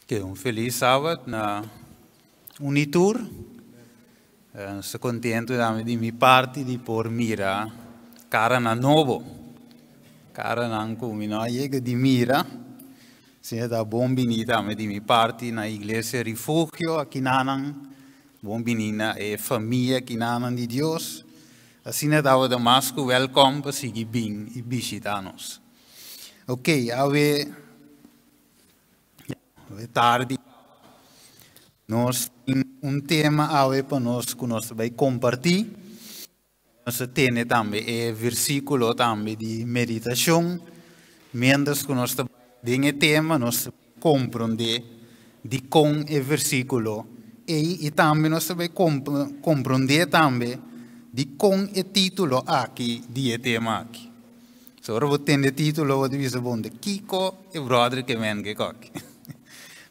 Que feliz sábado na Unitur. Estou contente de minha parte de por mira cara na novo. Cara não como não chega de mira. Se dá bom vinda também de minha parte na igreja refúgio aqui na bom vinda é família aqui na de Deus. Assim dá o Damasco welcome para seguir bem e visitar-nos. Ok, ave tarde. Nós temos tema para nós que nós vai compartilhar. Nós temos também versículo também de meditação. Mendes que nós temos tema, nós compreender de com o versículo. E também nós vai compreender também de com o título aqui, de tema aqui. So, ora vou ter o título, vou dizer, bom, de Kiko e brother que men que aqui.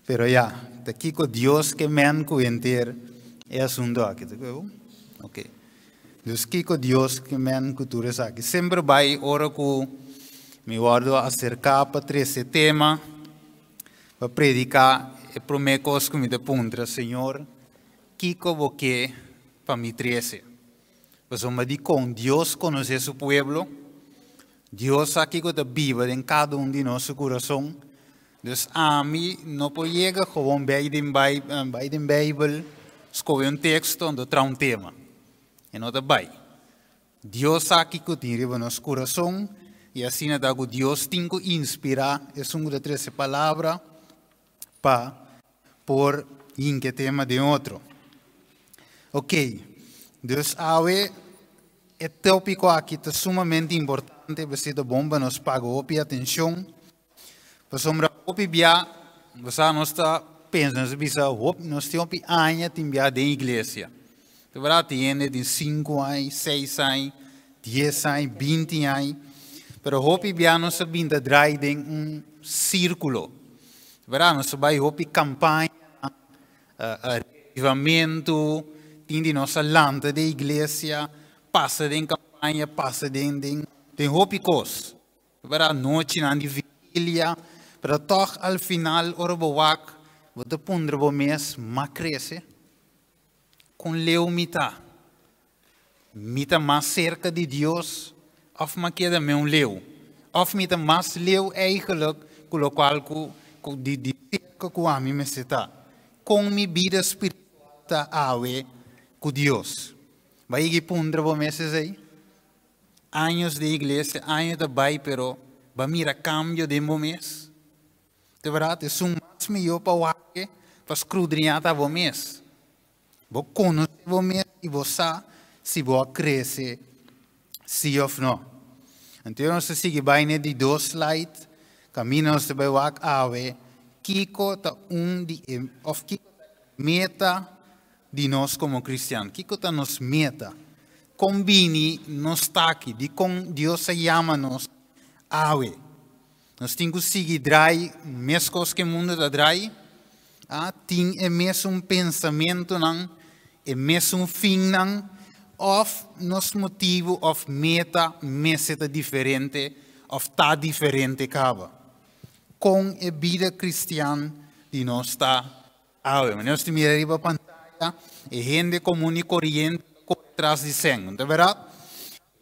Pero ya, de Kiko Dios que men que enter é assunto aqui, tá bom? Ok. Dus Kiko Dios que men que tu aqui. Sempre vai, ora que me guardo acercar para esse tema, para predicar, e prometo coisas que me dê pontra, Senhor, Kiko vou que para me trece. Pues me di com Dios conoce su pueblo. Dios aqui que está vivo em cada de nosso coração. Dus a mim não pode chegar com bij de Bijbel, escolher texto onde traz tema. E não está bem. Deus aqui que tem no nosso coração. E assim é que Deus tem que inspirar. É uma das três palavras para por em que tema de outro. Ok. Dus é tópico aqui é sumamente importante, você é bom para nós pagar atenção. Para sombra opi bia, você não está pensando nós temos anos de bia da igreja. De verdade, tem de 5 anos, 6 anos, 10 anos, 20 anos. Mas opi bia nós sabemos draaien em círculo. De verdade, nós vai opi campanha, avivamento, tem de nossa landa da igreja, passa de campanha, passa de hopi coisas. Para noite na vigília, para toch al final ora bowak, você pondre bo mês ma cresce com leu mita mais cerca de Deus, of ma queda me leu, of mita mais leu eigenlijk, com o qual de cerca com a mim me seta, com mi vida espiritual ta awe com Deus. Vai que pondre bo meses aí? Anos de igreja, anos de bai, pero vai mira cambio de mês. De verdade, é mais melhor para o que para escrudrinhar o mês. Vou conhecer o mês e vou saber se vou crescer, sim ou não. Então, nós seguimos bem de 2 slides, caminhamos para o que Kiko está de meta de nós como cristianos. Kiko está nos meta. Combine nos está aqui, de com Deus se chama nos awe. Nós temos que seguir drai, mesmo coisas que o mundo está drai, tem o mesmo pensamento, o mesmo fim, ou nosso motivo, ou meta, está diferente, ou está diferente, acaba. Com a vida cristã de nós está awe. Mas nós temos que ir para a pantalla, e gente comum e corrente, atrás de sangue, não é verdade?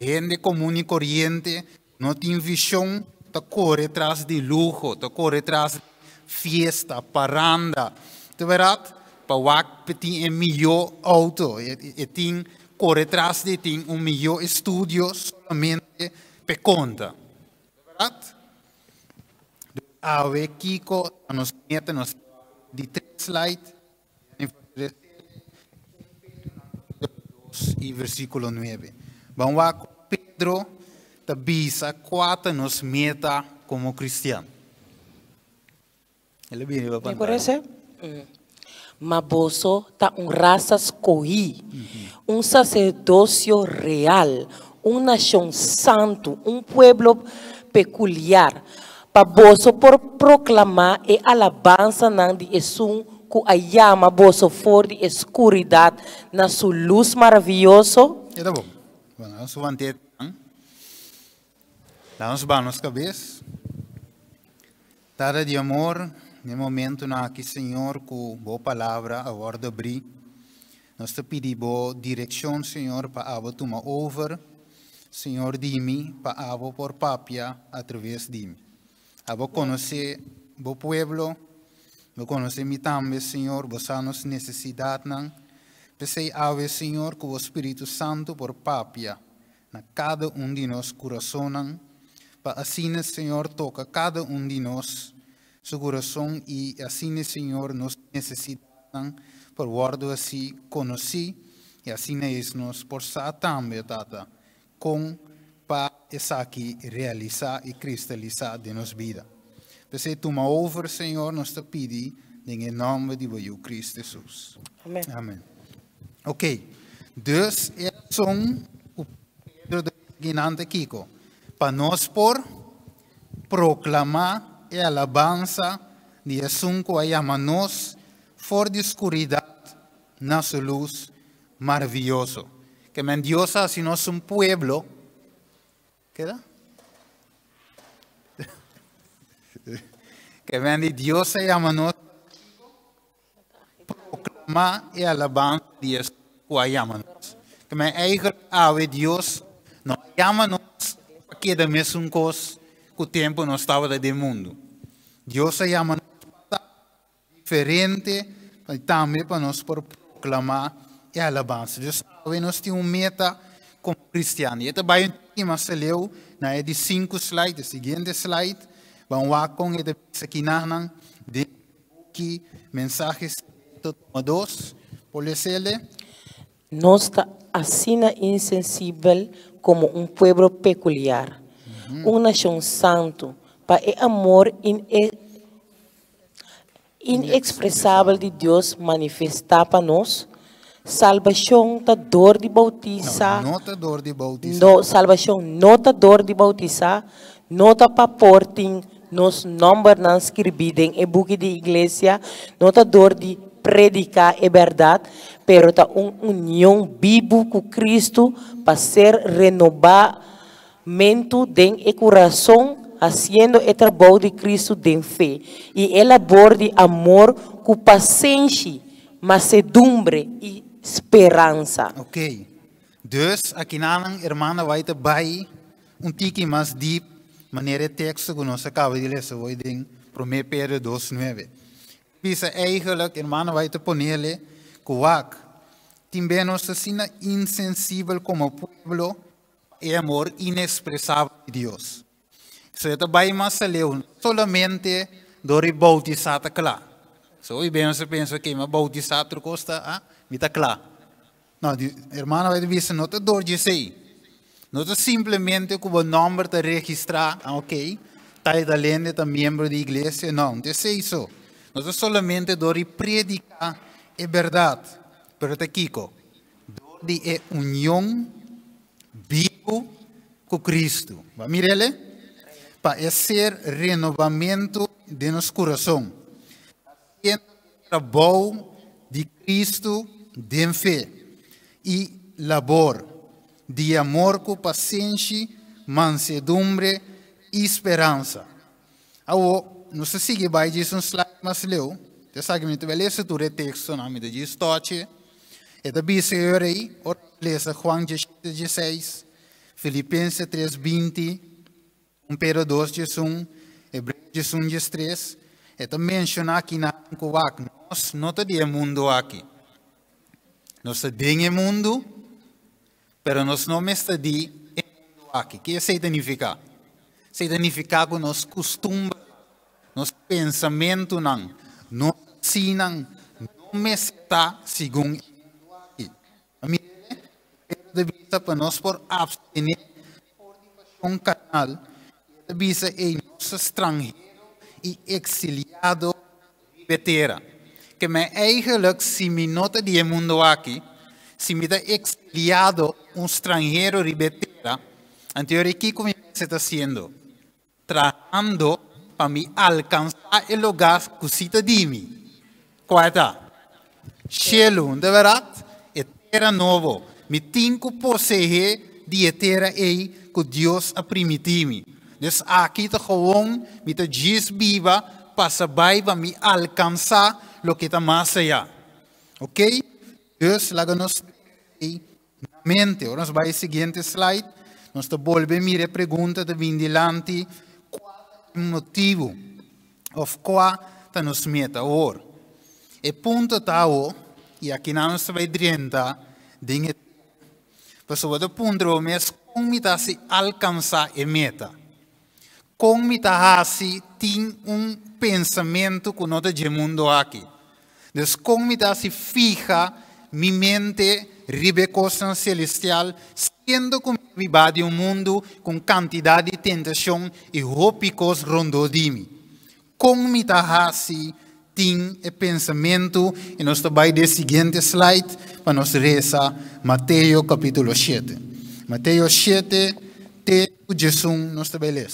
Gente comum e corrente, não tem visão, está corre atrás de luxo, está corre atrás de fiesta, paranda, não é verdade? Para o tem melhor auto, e tem corre atrás de tem melhor estudo solamente para conta, não é verdade? A Kiko nos mete de 3 slides, e versículo 9. Vamos lá com Pedro, tabisa 4 nos meta como cristiano. Ele vem para me parece? Maboso tá raça escolhi, sacerdócio real, nação santo, pueblo peculiar, para por proclamar e alabança de Jesus que a llama boso for de escuridad na su luz maravilhoso. É bom. Vamos manter. Damos banos cabeça. Tada de amor, no momento na que Senhor com boa palavra a hora abrir, nós te pedimos direção, Senhor, para abo tomar over, Senhor, dime, para abo por papia através de mim. Abo conhecer o pueblo, abo conhecer mi também, Senhor, você nos necessidade não, pensei ave, Senhor, com o Espírito Santo por papia na cada de nós coração, para assim, Senhor, toca cada de nós seu coração e assim, Senhor, nos necessitamos por guardo assim conhecer e assim é nos por sa também, Tata, com para essa aqui realizar e cristalizar de nossa vida. Você toma over, Senhor, nós te pedimos em nome de Cristo Jesus. Amém. Amém. Ok, dus são o Pedro de Guinante Kiko, para nós por proclamar e alabança de Jesus que chama nós fora de escuridão na sua luz maravilhoso. Que men Deus assim nós um pueblo, ¿queda? Que men Deus chama nós proclamar e alabança de Jesus que chama nós. Que men eigenlijk ave Deus não chama nós para que da mesma coisa que o tempo não estava do mundo. Deus chama nós diferente, mas também para nós proclamar e alabança. Deus nós temos meta como cristiano. E também mas leu na de 5 slides, seguinte slide, vamos com e de aqui na de que mensagens todos, por ler. Nós está assim insensível como um povo peculiar, uma nação santo, para o amor inexpressável de Deus manifestar para nós. Salvação tá dor de bautizar. Não tá dor de bautizar. No, salvação não tá dor de bautizar. Não tá para portem nos nomes não escrevidos em book de igreja. Não tá dor de predicar a verdade, pero tá uma união viva com Cristo para ser renovamento de coração, haciendo o trabalho de Cristo de fé. E el labor de amor com paciência, mansedumbre e esperança. Ok. Dus, aqui na irmã vai te vai tique mais deep, maneira texto que nós acabamos de ler, hoje em 1 Pedro 2:9. Bisa eigenlijk, irmã vai te ponerle, que também nós assim insensível como pueblo e amor inexpressável de Deus. So, ito vai mais leu, solamente do bautizar claro. So, bem, você pensa que mas bautizar costa, mita claro. Não, irmã vai dizer, não te dor de sei. Não te simplesmente com o nome te registrar, ok? Tá além de membro da igreja, não, te sei isso. Não te solamente dor de predicar é verdade, pero te kiko, dor de união vivo com Cristo. Vai mirele? Para ser renovamento de nosso coração. Trabalho de Cristo de fé e labor de amor com paciência, mansedumbre e esperança. Agora, não se sigue vai dizer um slide mais leu. Você sabe que eu leio o texto na medida de história. E também se eu aí, leia João 16, Filipenses 3:20, 1 Pedro 2:1, Hebreus 1:3. E também menciona aqui na Kuwak, nós não temos mundo aqui. Nós temos o mundo, mas nós não estamos mundo aqui. O que significa? Significa que nós costumes, nosso pensamento não ensinam, não está segundo aqui. A minha de vista para nós por abstener por um canal, de vista é nosso estrangeiro e exiliado vetera. Que me eigenlijk se me nota de mundo aqui, se me está exiliado um estrangeiro de vetera, anterior que como se está fazendo, trabalhando para me alcançar o lugar que se está de mim. Qual é? Cielo, de verdade, é terra novo. Me tenho que possuir de terra aí que Deus a permitiu-me. Dus aqui está gewoon met de Jesus viva passa by para me alcançar o que está mais allá. Ok? Dus, laga nos na mente. Agora nós vai ao seguinte slide. Nós volvemos a mirar a pergunta de Vindilante. Qual é o motivo? Ou qual é a nossa meta? Or. E ponto está o, e aqui nós vai adiantar, dinhe. Pessoal, o ponto é mas como está se alcançar a meta? Como está se tem pensamento que nós temos mundo aqui? Então, como está se fija minha mente ribecosa celestial, sendo como viva de mundo com quantidade de tentação e rópicos rondou de mim. Como está se tem o pensamento, e nós vai do seguinte slide, para nós rezar Mateus capítulo 7. Mateus 7, Jesus, nós vai ler.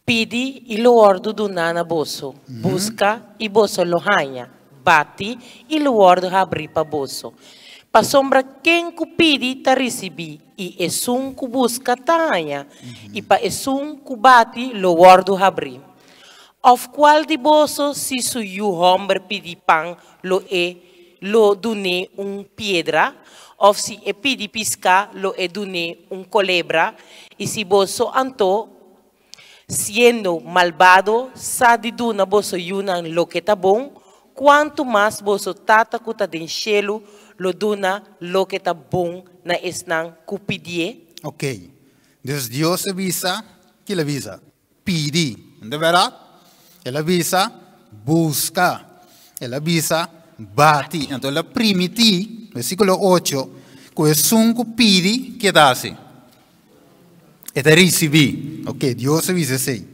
Pidi e lo ordo do nana bosso. Busca e bosso lo hanha. Bati e lo ordo abri pa bosso. Pa sombra quem ku pidi ta recebi. E esum ku busca ta hanha. E pa esum ku bati lo ordo abri. Of qual de bosso si su you hombre pidi pan lo dune piedra. Of si e pidi pisca lo dune culebra. E si bosso anto siendo malvado, sadi duna boso yunan lo que tá bom, quanto mais boso tata kuta den cielo lo duna lo que tá bom na esnan cupidie. Ok. Dus Deus avisa, que ele avisa? Pidi. Não é verdade? Ele avisa, busca. Ele avisa, bati. Então, ele primiti, versículo 8, que é sunco pidi, que dá assim? Eta recebi. Ok, Deus avisa assim.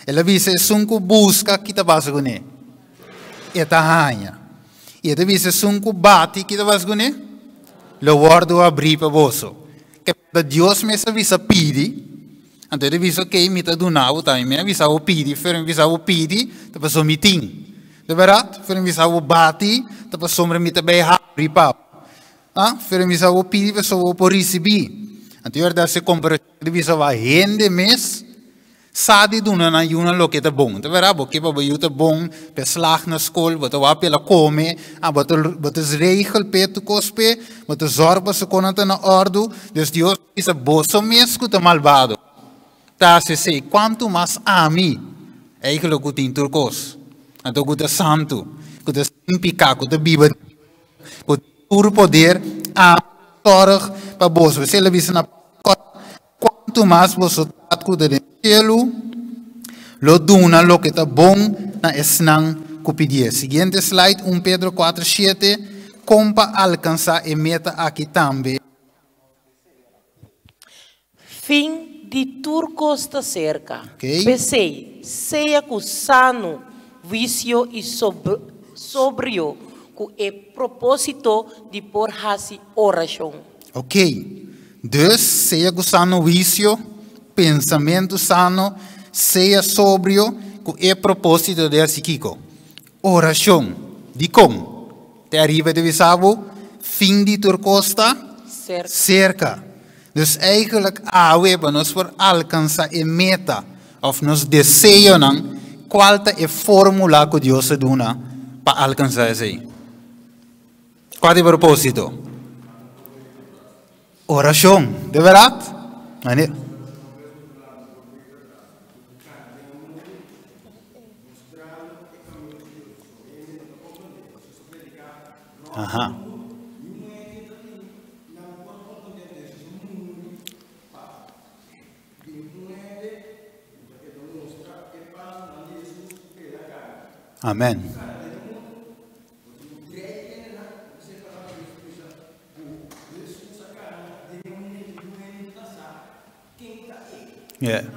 Ele avisa, sunco busca, que está base com ele. Eta hanha. E ele avisa, sunco bate, que está base com ele. Lo guardo abrir para você. Que Deus me avisa pidi. Então ele avisa, ok, me está donando, tá? Me avisa o pidi, fer avisa o pidi, tá para somitim. De verdade? Fer avisa o bate, tá para sombra me também abrir para. Ah, fer avisa o pidi, para só por receber. Então, verdade, se compara de visa vai rende mês, sabe do na yuna lo que tá bom, tá vendo? Porque para o tá bom, para slag na escola, para o pela come, para os regel peto cospe, para os zorba se conta na ordo, Deus Deus isa bosso mês que tá malvado. Tá se sei quanto mais a mim, é aquilo que tem turcos, então que tá santo, que tá simpica, que tá biba, que puro poder a torre para bosso. Se ele visa na quanto mais você cuida do cielo, lo duna lo que está bom na esnan cupidia. Seguinte slide, 1 Pedro 4:7, como para alcançar a meta aqui também. Fim de turcos está cerca. Okay. Pensei, seja com sano, vício e sobrio, com o propósito de por hasi oração. Ok. Dus, seja com sano vício, pensamento sano, seja sóbrio, com o propósito de psíquico. Oração. De como? Te arriba de visavo, fim de turcosta, cerca. Dus eigenlijk para nós por alcançar a meta, of nos desejo, qual é a fórmula que Deus dá para alcançar isso? Qual é o propósito? Oração, de verdade? Ajá. Amém. Yeah.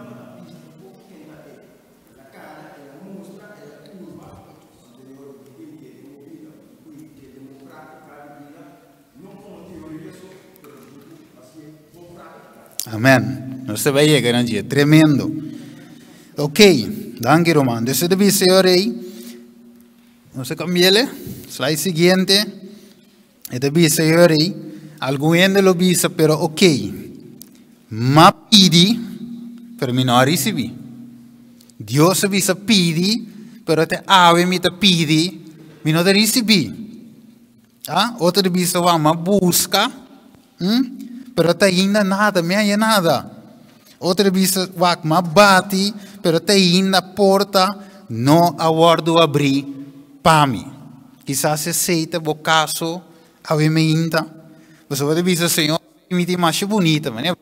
Amém. Você vai chegar um dia tremendo. Ok, danke Roman. Você deve ser orei. Você cambiele. Slide seguinte. Deve ser orei. Alguém lo visa, pero ok. Ma pidi, per mim não recebi. Deus avisa pedi, pero te ave me te pedi, me não te recebi. Outra vez vamos busca, pero te ainda nada, me ainda nada. Outra vez vamos bate, pero te ainda porta, não aguardo abrir para mim. Quizás se aceita o caso, ave me ainda. Você vai dizer, Senhor, me tem mais bonita, mas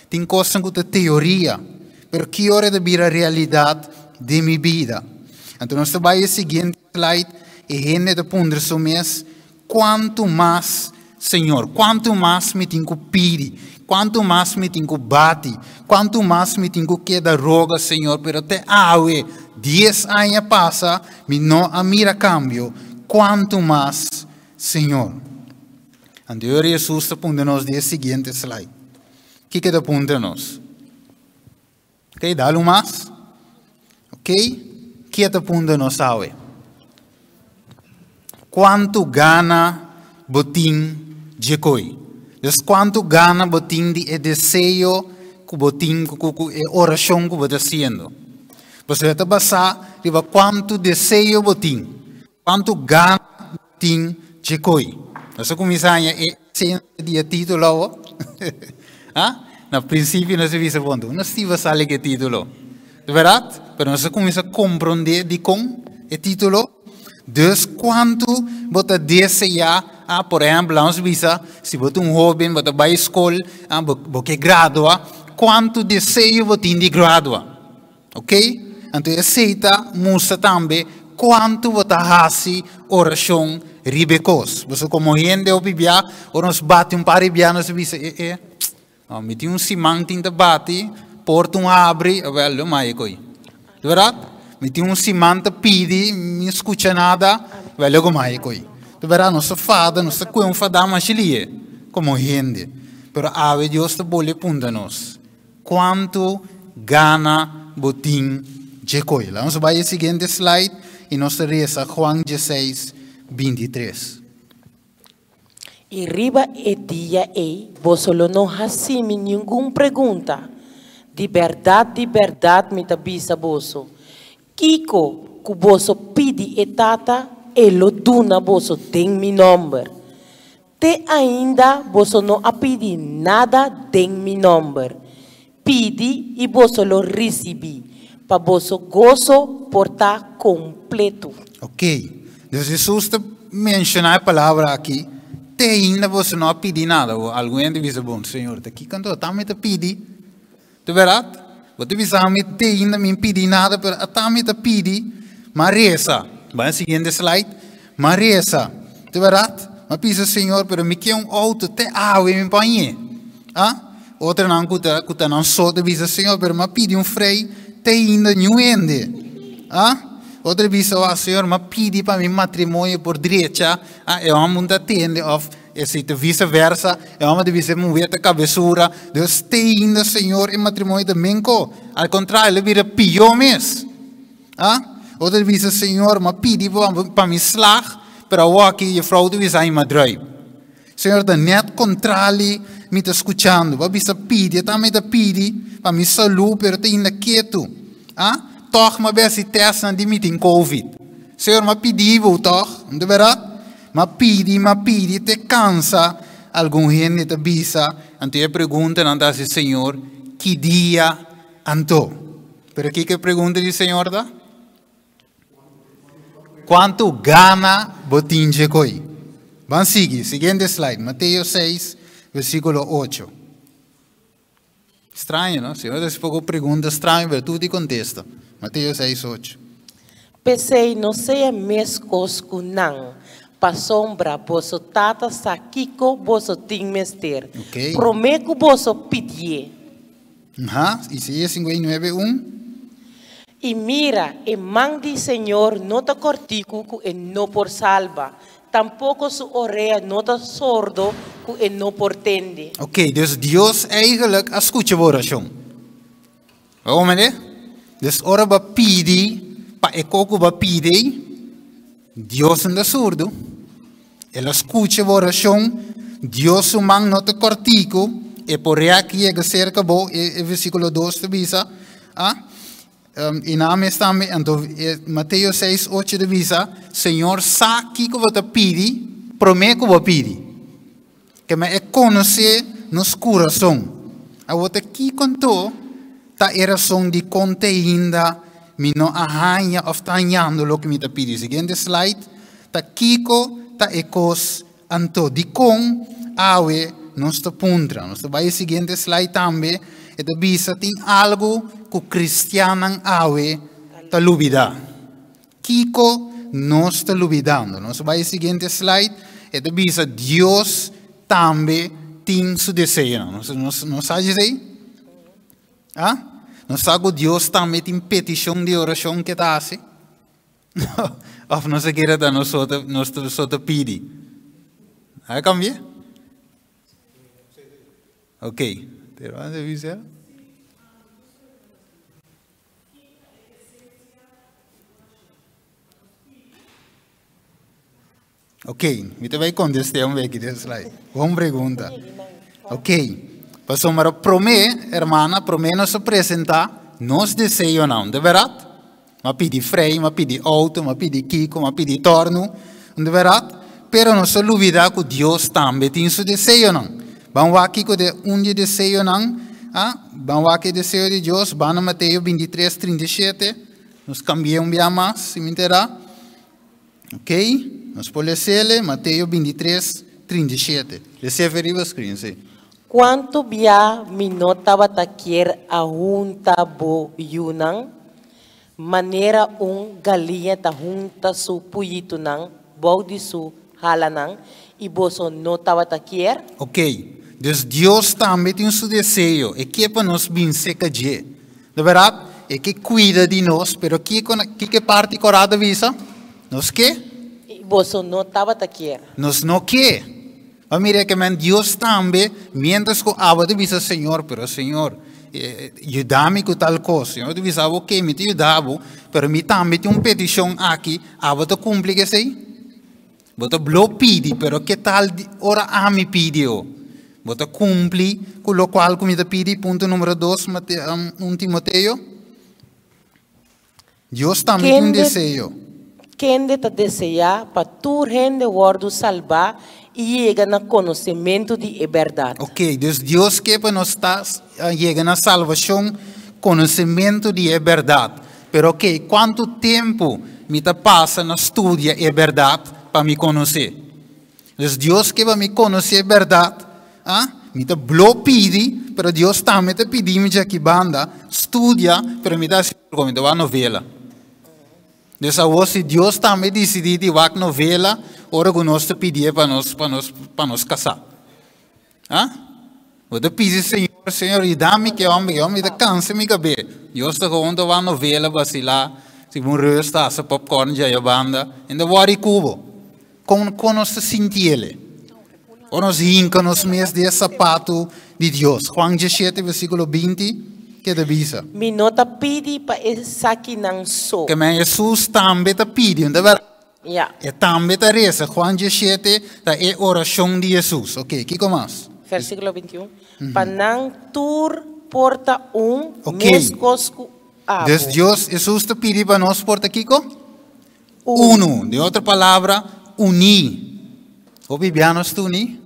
tem coisas com teoria, pero que hora de vir a realidade de minha vida. Então nós vamos ao seguinte slide e gente de ponder so mês, quanto mais, Senhor, quanto mais me tenho que pedir, quanto mais me tenho que bater, quanto mais me tenho que dar roga, Senhor, pero até 10 anos passa, me não a mira cambio, quanto mais, Senhor. Então Jesus está pondo-nos no seguinte slide. O que está pondo-nos? Ok, dá-lo mais. Ok? O que está pondo-nos hoje? Quanto gana botim de coi? Então, quanto gana botim de desejo que botim, que oração que você está fazendo? Você está passando, quanto desejo botim? Quanto gana botim de coi? Nós começamos a título. No princípio nós vimos ponto, nós tivemos ali que título, de verdade, mas nós começamos a compreender de com o título. Dus quanto você deseja, por exemplo, nós vimos, se você jovem, você vai à escola, você gradua, quanto desejo você tem de gradua, ok? Então aceita, mostra também quanto você faz oração ribecos. Você como gente ou bibia, ou nos bate par bibia, nós vimos, me tem cimang tinta bate, porta abre, velho, mais coi. De verdade? Me tem cimang te pede, me escuta nada, velho, mais coi. De verdade, nossa fada, nossa coisa fada mais chilie, como gente. Pero ave Deus te bole punta nos. Quanto gana botim de coi. Vamos vai ao seguinte slide e nós reza Juan 16, 23. E riba e dia vos solo não hacimi nenhuma pergunta. De verdade, me tabisa boso. Kiko, que boso pedi e tata, e lo duna boso tem mi number. Te ainda boso não a pedi nada tem mi number. Pedi e boso lo recebi. Pa boso gozo portar completo. Ok. Então Jesus menciona a palavra aqui. Te ainda você não pedi nada. Alguém diz, bom, Senhor, aqui quando eu também te pedi, de verdade? Você diz, te ainda me pedi nada, mas eu também te pedi, mas reza. Vai, seguinte slide. Mas reza, de verdade? Mas pensa, Senhor, mas me quer auto, te ave, me panhe. Outra não, que não sou, diz, Senhor, mas pedi freio, te ainda não ende. Outra vez, Senhor, me pedi para meu matrimônio por direita, eu amo de atender, ou se vice-versa, eu amo de mover a cabeçura, Deus tem ainda, Senhor, em matrimônio de menco, ao contrário, ele vira pior mesmo. Outra vez, Senhor, me pedi para me slag, para o aqui, a fraude visa em Madrid. Senhor, da net contrário, me está escutando, vai visa pedi, também te pedi, para me saúde, pero te ainda quieto. Toch maar best die test aan die meeting COVID. Senhor, maar pedi vou toch, de verdade? Maar pedi, te cansa algum gente te bisa, então eu pergunto a esse Senhor, que dia anto? Pero que pergunta do Senhor da? Quanto gana botim de coi? Vamos seguir, seguinte slide, Mateus 6, versículo 8. Estranho, não? Senhor, esse pouco pergunta estranho, mas tu te contesta. Mateus 6, 8. Pensei, não seja mescos com não. Pa sombra, boso tata sakiko, boso ting mester. Okay. Prometo boso pedir. Isaías 59, 1. E mira, e mandi Senhor, não te cortico, e não por salva. Tampouco su oreja não te sordo, e não por tende. Ok, dus Deus eigenlijk escuta a oração. Vamos ver? Dus ora ba pidi, pa ekoko ba pidi, Deus não é surdo. Ele escuta a oração, Deus o man não te cortico, e por aqui é cerca bo, e versículo 2 te bisa, e na está então Mateus 6, 8 diz, Senhor, sabe que você pede, promete que você pede. Que é conhecer nos coração. A outra que contou, tá era som de conte ainda, me não arranha ou tá anhando o que me tá pedindo. Seguinte slide, tá Kiko, tá ecos, anto de com, awe, não está puntra. Não está vai seguinte slide também, e da bisa tem algo que o cristiano awe tá lubida. Kiko não está lubidando. Não está vai seguinte slide, e da bisa Deus também tem seu desejo. Não sabe dizer? Ah? Não sabe que Deus também tem petição de oração que está assim? Ou não se quer dar nós só pedir? Aí cambia? Ok. Tem mais a dizer? Ok, me vai contestar aqui desse slide. Vamos perguntar. Ok. Passou para promê, irmã, promê nos apresentar nos desejos não, de verdade? Mas pedi freio, mas pedi auto, mas pedi Kiko, mas pedi torno, de verdade? Pero não se olvida que Deus também tem seu desejo não. Vamos aqui com de desejo não, vamos aqui desejo de Deus, vamos Mateus 23, 37, nos cambiamos bem mais, se me entender. Ok? Nós podemos ler Mateus 23, 37. Recebe aí o screen, sim. Quanto bia minota batakier a junta bo yunang, maneira galinha ta junta su puyito nang, bodi su halanang, e boso nota batakier? Ok. Dus Deus também tem seu desejo. E que é para nós bem seca de. De verdade? É que cuida de nós, pero que parte corada visa? Nós que? Boso nota batakier. Nós não que. A mira que Deus também, mientras que aba de visa Senhor, pero Senhor, ajuda-me com tal coisa. Senhor, de visa, ok, me te ajudava, pero me também tem petição aqui, aba te cumpre que sei? Bota blo pedi, pero que tal ora a me pediu? Bota cumpre com o qual me te pedi, ponto número 2, Timoteo. Deus também tem um desejo. Quem te deseja para tu rende guardo salvar e chega no conhecimento de verdade. Ok, Deus quer para nós chegar na salvação, conhecimento de verdade. Pero ok, quanto tempo me passa na estudia é verdade para me conhecer? Deus quer para me conhecer verdade, me blo pedi, pero Deus também te pedi me aqui banda, estudia, pero me dá como uma novela. Então, se Deus também decidiu de uma novela, ora que nós te pedir para nós casar. Você pede, Senhor, e dá-me que eu me canse me cabelo. Deus está com uma novela, vacilar, se um resta, essa popcorn já é banda, ainda vai cubo. Com nós sentir ele. Ou nós hinca nos meses de sapato de Deus. Juan 17, versículo 20. Que devisa. Mi nota pedi para essa aqui não sou. Que Jesus também te pediu, não é? Yeah. E também te reza, Juan 17, é oração de Jesus. Ok, que mais? Versículo 21. Para não tur porta mescosco abo. Deus, Jesus te pediu para nós porta Kiko? Uno. De outra palavra, unir. O bibianos tu unir?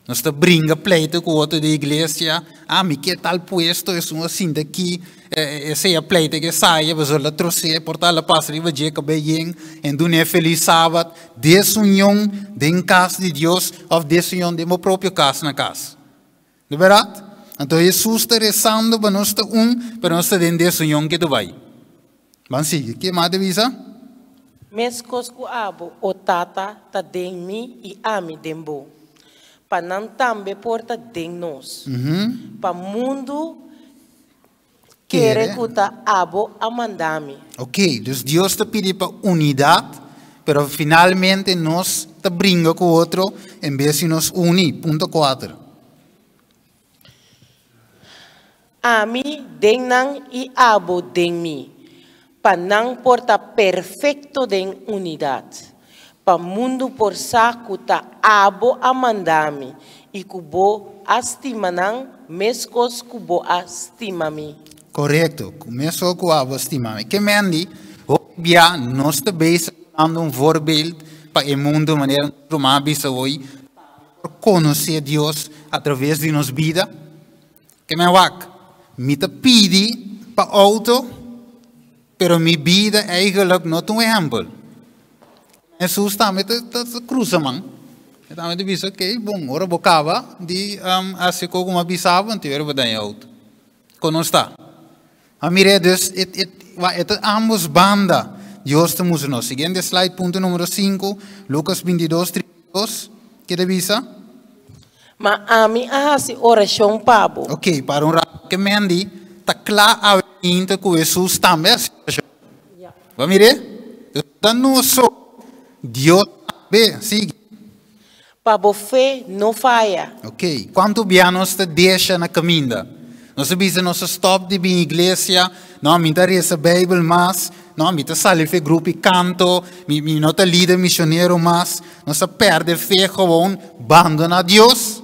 Nós te brinca pleito com o outro da igreja. Me que tal puesto, é uma assim daqui, essa é a pleito que sai, mas ela trouxe, portar a passa de vadia que bem, e do é feliz sábado, desunião de casa de Deus, ou desunião de meu próprio casa na casa. De verdade? Então Jesus está rezando para nós para nós ter desunião que tu vai. Vamos seguir, que mais devisa? Mescosco abo, o tata, ta den mi e ami dembo. Para não também porta de nós. Para o mundo querer que abo a mandar-me. Ok, então Deus te pede para unidade, mas finalmente nós te brinca com o outro, em vez de nos unir. Ponto 4. Ami den não e abo den mi. Para não porta perfeito de unidade. Para o mundo por saco tá abo a mandar-me e cubo estima não mescos cubo estima-me. Correto. Começou com a estima. Que mendi, já nós também dando um voorbeeld para o mundo, maneira como bisa hoje, conhecer Deus através de nossa vida. Que me wak, me te pedi para auto, pero minha vida eigenlijk não é um exemplo. Jesus está me cruza man. Então me disse ok, bom, ora bocava de assim como uma bisava, então era bem auto. Como está? A mire dus ambos banda. Deus te muda nos. Seguinte slide, ponto número 5, Lucas 22, 32. Que te visa? Mas a mim hace oração pabo. Ok, para um rato que mendi, está claro a gente que Jesus também é. Vamos ver? Então não só Deus também, siga. Pabo fé não falha. Ok, quanto bianos te deixa na caminho? Nós sabemos nós stop de vir igreja, não me interessa a Bíblia mais, não me interessa o grupo canto, me não te líder missionário mais, nós perde fé gewoon, abandona Deus.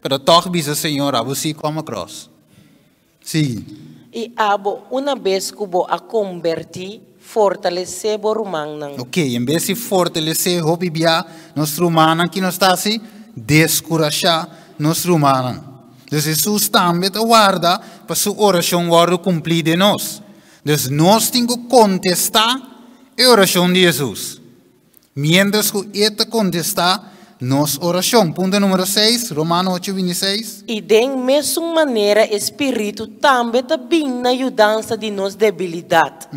Pero toch bisa Senhor, você como a cruz. Sim. E abo uma vez que vou a convertir, fortalecer o romano. Ok, em vez de fortalecer, hope bia nosso romano que nós está assim, descorajar nosso romano. Então Jesus também guarda para sua oração agora cumprir de nós. Então nós temos que contestar a oração de Jesus. Mientras que ele contestar nossa oração. Ponto número 6, Romano 8:26. E de mesma maneira, Espírito também está vindo na ajudança de nossa debilidade.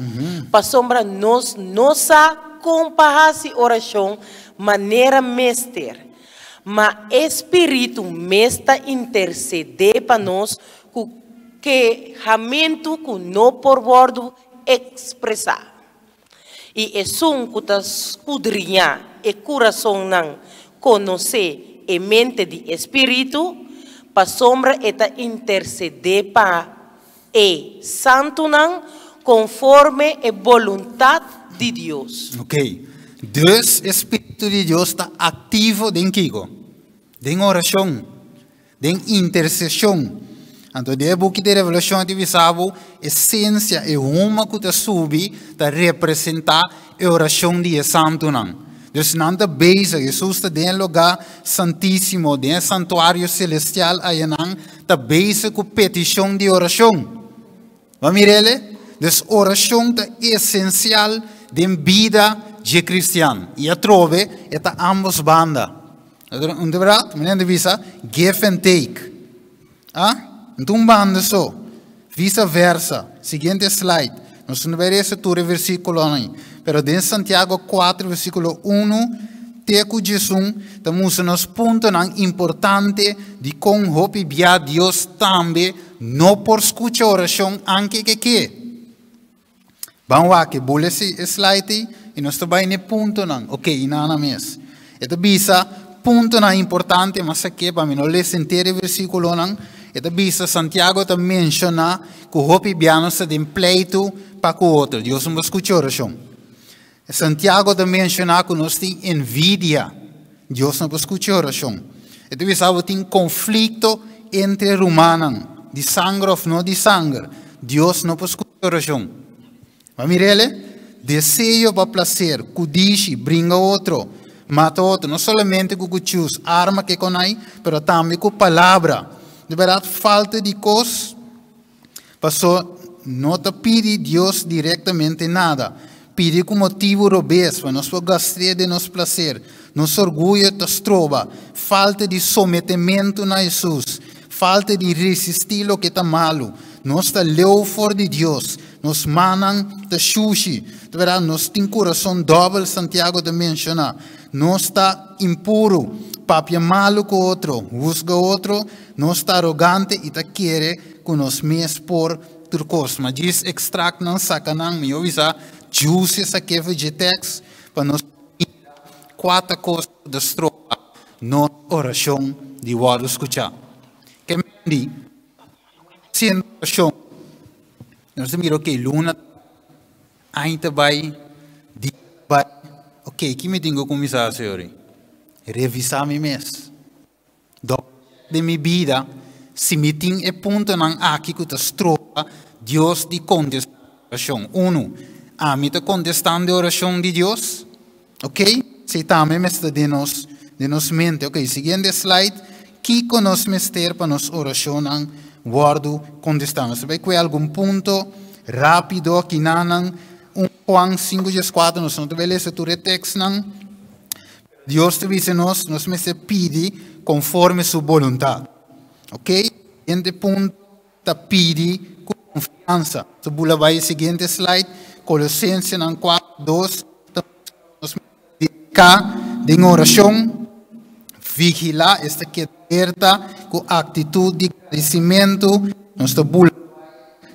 Para sombra nossa comparase oração, maneira mestre. Mas Espírito mesta interceder para nós que ramento que não por bordo expressar. E é som que está escudrinhar e coração não conhecer a mente de Espírito, para sombra eta interceder para e santo não conforme a vontade de Deus. Ok. Dus o Espírito de Deus está ativo dentro de oração, de intercessão. Então, o book de Revelação de Visavo, essência é uma que está subi, está representar a oração de santo não. Dus nanta bezig, Jesus está dentro do lugar santíssimo, dentro do santuário celestial, aí não, está bezig com petição de oração. Vamos ver? Dus oração é essencial da vida de cristiano. E a trove é ambos banda. Não é verdade? Menina visa, give and take. Então banda só. Vice-versa. Seguinte slide. Nós não veremos todo o versículo aí. Pero em Santiago 4, versículo 1, teco Jesus, estamos nos pontos importante de como hope bia Deus também, não por escutar oração, anche que. Vamos lá, que bolha esse slide e nós estamos no ponto não. Ok, nada mais. Então, bisa, ponto não importante, mas aqui, para mim, não ler inteiro o versículo não. Então, bisa, Santiago também menciona que o hope bia não está em pleito para o outro. Deus não escuta oração. Santiago também menciona que nós temos envidia. Deus não escuta oração. Então, você tem conflito entre romanos, de sangue ou não de sangue. Deus não escuta oração. Vamos ver? Desejo para prazer, codice, brinca outro, mata outro. Não somente com cuchus, arma que conai, mas também com palavra. De verdade, falta de coisas. Passou, não te pede Deus diretamente nada. Pede com motivo robês, para nós gastar de nosso prazer, nosso orgulho nos trova, falta de sometimento a Jesus, falta de resistir o que está malo, nós está leu fora de Deus, nos manam de sushi, de verdade, nós tem coração doble, Santiago de mencionar, nós está impuro, papia malo com outro, busca outro, nós está arrogante e está querer que nós mesmos por turcos, mas diz extract não sacanang, me avisa, juice essa que vegetex para nós quatro coisas destrói nossa oração de word escuchar. Que me diz, sem oração, nós miro que luna ainda vai, ok, que me tenho que começar, senhor? Revisar me mês. De minha vida, se me tem ponto não aqui que destrói Deus de contestar a oração. Uno, a mim está contestando a oração de Deus. Ok? Se também me está de nos mente. Ok, seguinte slide. Que conosco mister para nos oração guardo contestando. Se vai com algum ponto rápido aqui não Juan 5:4 nós não devemos ler o texto não. Deus te diz nos me se pede conforme sua vontade. Ok? Seguinte ponto te pede com confiança. Se bula vai seguinte slide Colossenses 4:2 nos dedicar de oração vigilar esta que alerta com atitude de agradecimento nós te bula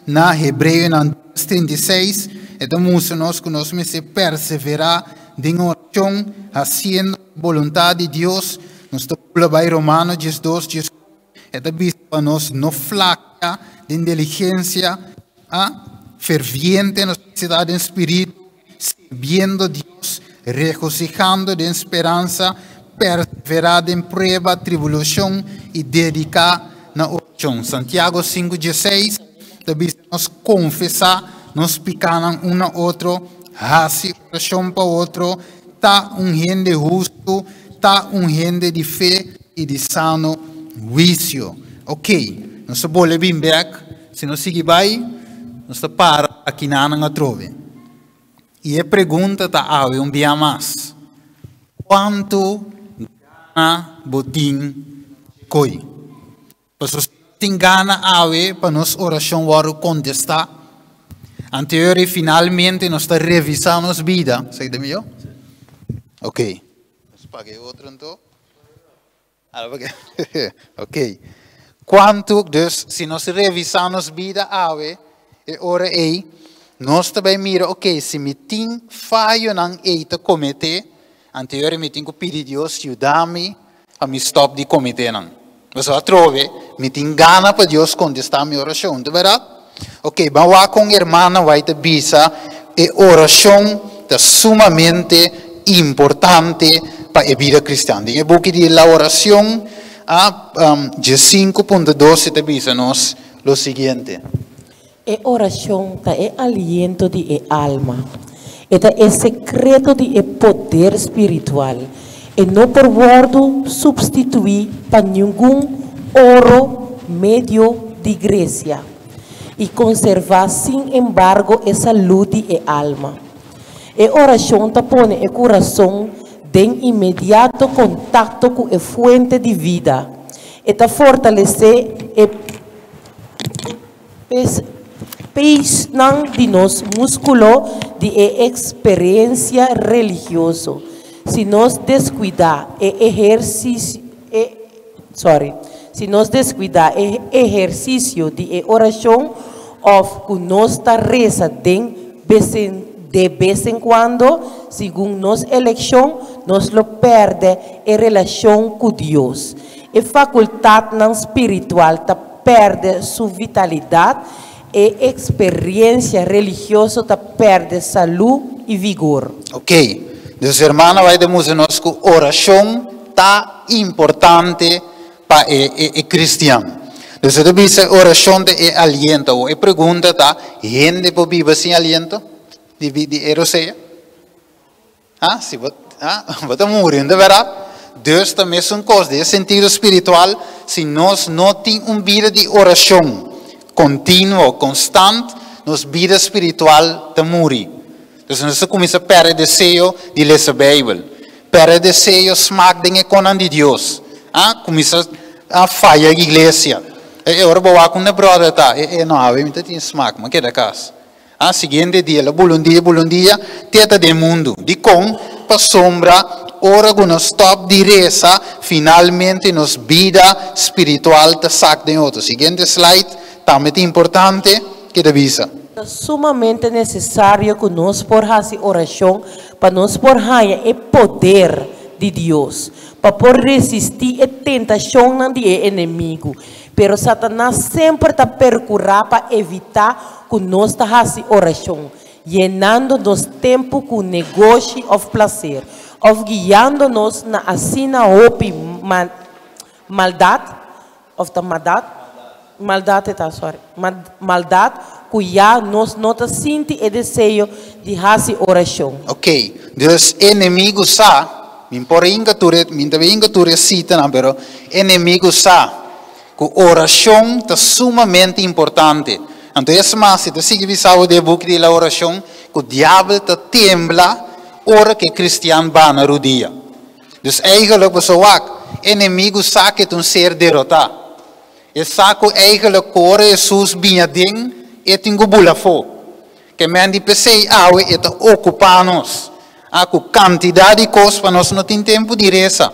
na Hebreu 36 estamos nós que nós me se perseverar em oração fazendo vontade de Deus nós te bula vai Romanos 12 esta vista para nós não flaca de inteligência ferviente na necessidade de espírito sirviendo Deus regocijando de esperança perseverar em prueba, tribulação e dedicar na oração. Santiago 5:16 também nos confessar, nos picar um ao outro, fazer oração para o outro, tá gente justo, tá gente de fé e de sano juízo. Ok, nós podemos vir back, se nós seguir vai, nós para aqui na trove. E a pergunta está um dia mais. Quanto botim coi. Pessoas têm gana para nos oração varo contestar. Anterior e finalmente nós está revisando nossa vida. Sei de mim? Ok. Nós paguei outro então. Ok. Quanto dus se nós revisamos nossa vida e ora aí nós também mira ok se me tem falho não eita cometer anteriormente eu pedi Deus ajuda-me a me stop de cometer não. Mas eu trove, me tem gana para Deus contestar minha oração, não é verdade? Ok, mas com a irmã vai te bisa e oração é sumamente importante para a vida cristã. E book de la oração de 5.12 te bisa nos lo seguinte. E oração é aliento de alma. É secreto de poder espiritual. E não por word substituir para nenhum ouro meio de igreja. E conservar, sin embargo, essa saúde e alma. E oração te põe o coração em imediato contato com a fonte de vida. E te fortalece peixe de nos músculo de experiência religiosa. Se nos descuidar se nos descuidar exercício de oração ou que nos reza de vez em quando, segundo nos eleição, nos lo perde em relação com Deus. E faculdade não espiritual te perde sua vitalidade e experiência religiosa te perde saúde e vigor. Ok. Deus irmãos vai demonstrar que oração tá importante para o cristiano. Então, se você oração de aliento, ou pergunta tá, gente pode viver sem aliento? De eroseia? Se você morrer, não é verdade? Deus também é uma coisa, de sentido espiritual, se nós não temos vida de oração contínua, constante, nossa vida espiritual está morrer. Então, nós começamos a perder desejo de ler a Bíblia, perder desejo, smack de economia de Deus. Começa a falhar a igreja. Agora vou com o brother, tá? Não, eu tenho smack, mas que é da casa. Seguinte dia, bom dia, teta do mundo, de com, para sombra, ora que nós stop de reza, finalmente nos vida espiritual está sac de outro. Seguinte slide, também importante, que avisa. É sumamente necessário que nós por fazer oração para nós por ganhar o poder de Deus, para por resistir a tentação do inimigo. Pero Satanás sempre está percurar para evitar que nós façamos oração, llenando nos tempo com negócio ou prazer, ou guiando-nos na assina ou maldade, ou da maldade, cuya nos nota sinti e desejo de hacer oración. Ok, dus inimigo sa, min por ingature cita, pero inimigo sa, que oração está sumamente importante. Então, esse mas, se você visava de book de la oração, que o diabo está tembla, ora que cristiano vai na rodia. Dus eigenlijk, we zo inimigo sa que um ser derrotado. E saco eigenlijk ora Jesus binha ding, e tingo bula fo. Que men di pesei awe e ocupa nos. Com quantidade de coisas para nós não tem tempo de reza.